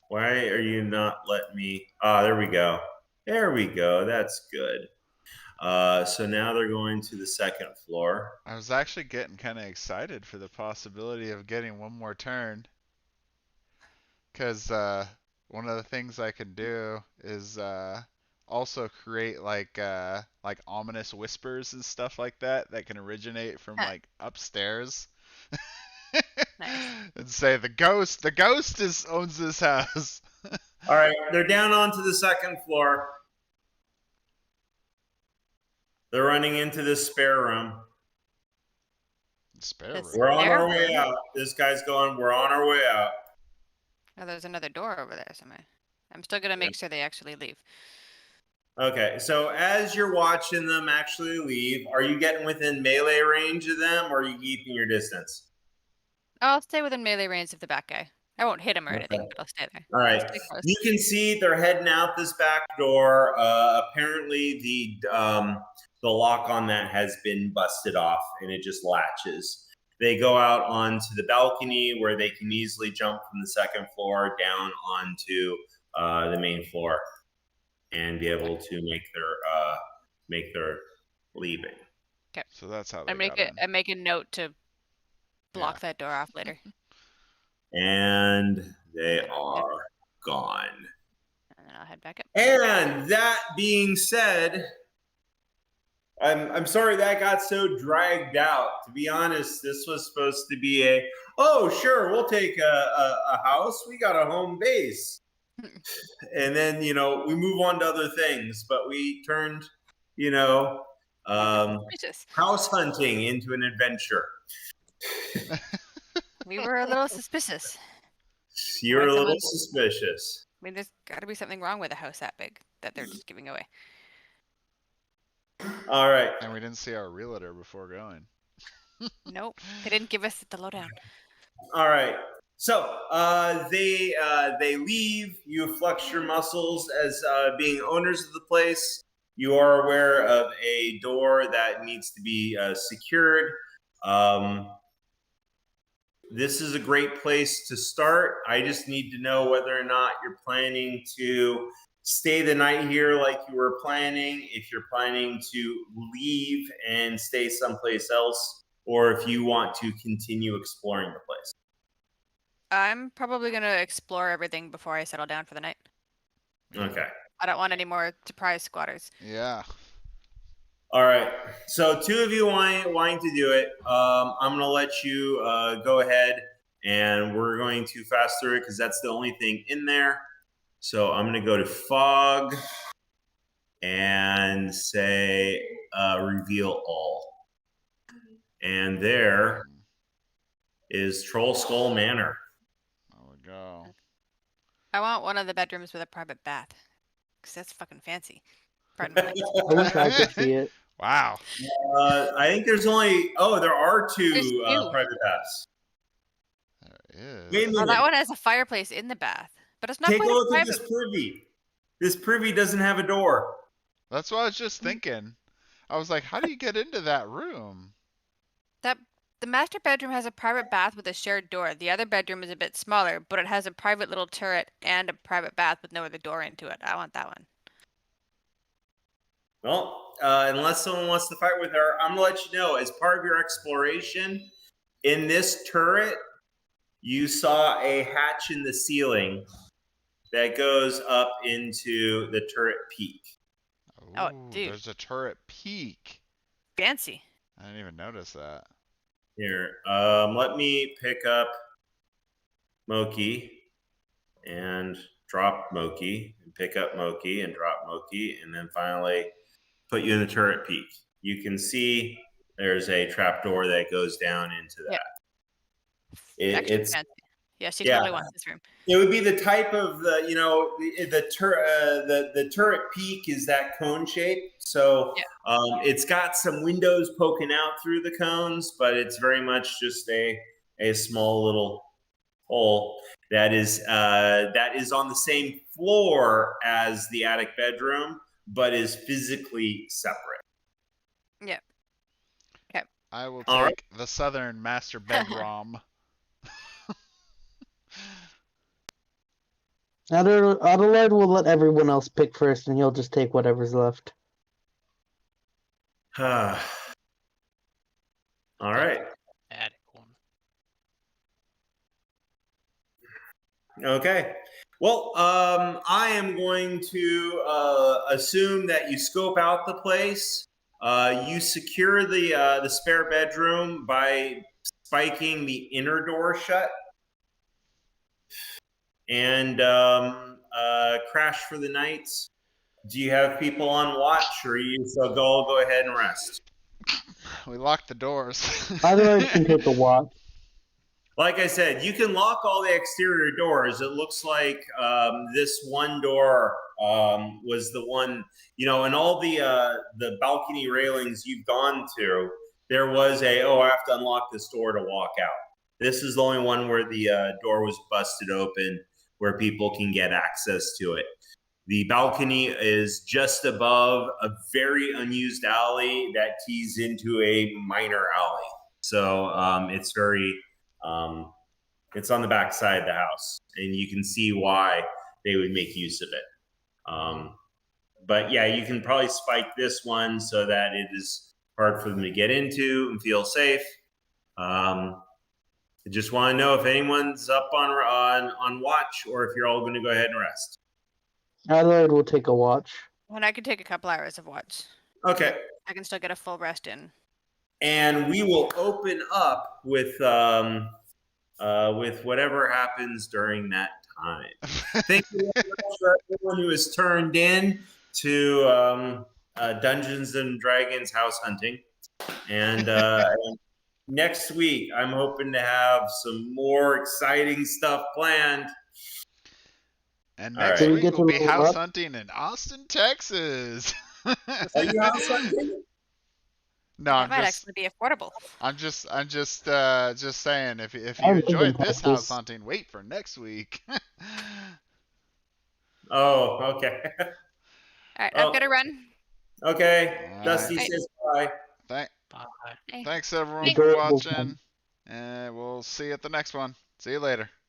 Why are you not letting me? There we go. That's good. So now they're going to the second floor. I was actually getting kind of excited for the possibility of getting one more turn. Because one of the things I can do is also create like ominous whispers and stuff like that can originate from like upstairs. Nice. And say the ghost owns this house. All right, they're down onto the second floor. They're running into this spare room. Spare room. We're on our way out. This guy's going, we're on our way out. Oh, there's another door over there somewhere. I'm still gonna make sure they actually leave. Okay, so as you're watching them actually leave, are you getting within melee range of them, or are you keeping your distance? I'll stay within melee range of the back guy. I won't hit him or anything, but I'll stay there. All right. You can see they're heading out this back door. Apparently, the lock on that has been busted off, and it just latches. They go out onto the balcony where they can easily jump from the second floor down onto the main floor and be able to make their leaving. Okay. So that's how they I make a note to block that door off later. And they are gone. And then I'll head back up. And that being said, I'm sorry that got so dragged out. To be honest, this was supposed to be oh, sure, we'll take a house. We got a home base. And then, we move on to other things. But we turned, house hunting into an adventure. We were a little suspicious. You're a little suspicious. I mean, there's got to be something wrong with a house that big that they're just giving away. All right. And we didn't see our realtor before going. Nope, they didn't give us the lowdown. All right. So they leave. You flex your muscles as being owners of the place. You are aware of a door that needs to be secured. This is a great place to start. I just need to know whether or not you're planning to stay the night here like you were planning, if you're planning to leave and stay someplace else, or if you want to continue exploring the place. I'm probably going to explore everything before I settle down for the night. Okay. I don't want any more surprise squatters. Yeah. All right. So two of you wanting to do it. I'm going to let you go ahead, and we're going to fast through it because that's the only thing in there. So I'm going to go to Fog and say reveal all. And there is Troll Skull Manor. There we go. I want one of the bedrooms with a private bath because that's fucking fancy. I wish I could see it. Wow. I think there's only... Oh, there are two private baths. There is. Wait a minute. Oh, that one has a fireplace in the bath. But it's not Take a quite look private. at this privy. This privy doesn't have a door. That's what I was just thinking. I was like, how do you get into that room? The master bedroom has a private bath with a shared door. The other bedroom is a bit smaller, but it has a private little turret and a private bath with no other door into it. I want that one. Well, unless someone wants to fight with her, I'm going to let you know, as part of your exploration, in this turret, you saw a hatch in the ceiling that goes up into the turret peak. Oh, dude. There's a turret peak. Fancy. I didn't even notice that. Here, let me pick up Moki and drop Moki, and pick up Moki and drop Moki, and then finally put you in the turret peak. You can see there's a trapdoor that goes down into that. Yeah. It's fancy. Yeah, she totally wants this room. It would be the type of the turret peak is that cone shape. So it's got some windows poking out through the cones, but it's very much just a small little hole that is on the same floor as the attic bedroom, but is physically separate. Yeah. Okay. I will take the southern master bedroom. Adelaide will let everyone else pick first, and he'll just take whatever's left. All right. Attic one. Okay. Well, I am going to assume that you scope out the place. You secure the spare bedroom by spiking the inner door shut, and crash for the night. Do you have people on watch, or you so go ahead and rest? We locked the doors. Otherwise, can take a watch. Like I said, you can lock all the exterior doors. It looks like this one door was the one, and all the balcony railings you've gone to, there was I have to unlock this door to walk out. This is the only one where the door was busted open, where people can get access to it. The balcony is just above a very unused alley that tees into a minor alley. So it's very... it's on the back side of the house, and you can see why they would make use of it. But yeah, you can probably spike this one so that it is hard for them to get into and feel safe. I just want to know if anyone's up on watch, or if you're all going to go ahead and rest. Adelaide will take a watch. And I can take a couple hours of watch. Okay. I can still get a full rest in. And we will open up with whatever happens during that time. Thank you very much for everyone who has turned in to Dungeons and Dragons House Hunting. And next week, I'm hoping to have some more exciting stuff planned. And next right. week we'll be house hunting in Austin, Texas. Are you house hunting? No, that might actually be affordable. I'm just saying, if you enjoyed this house hunting, wait for next week. Oh, okay. All right, I'm gonna run. Okay, All Dusty right. says bye. Bye. Thanks everyone for watching, and we'll see you at the next one. See you later.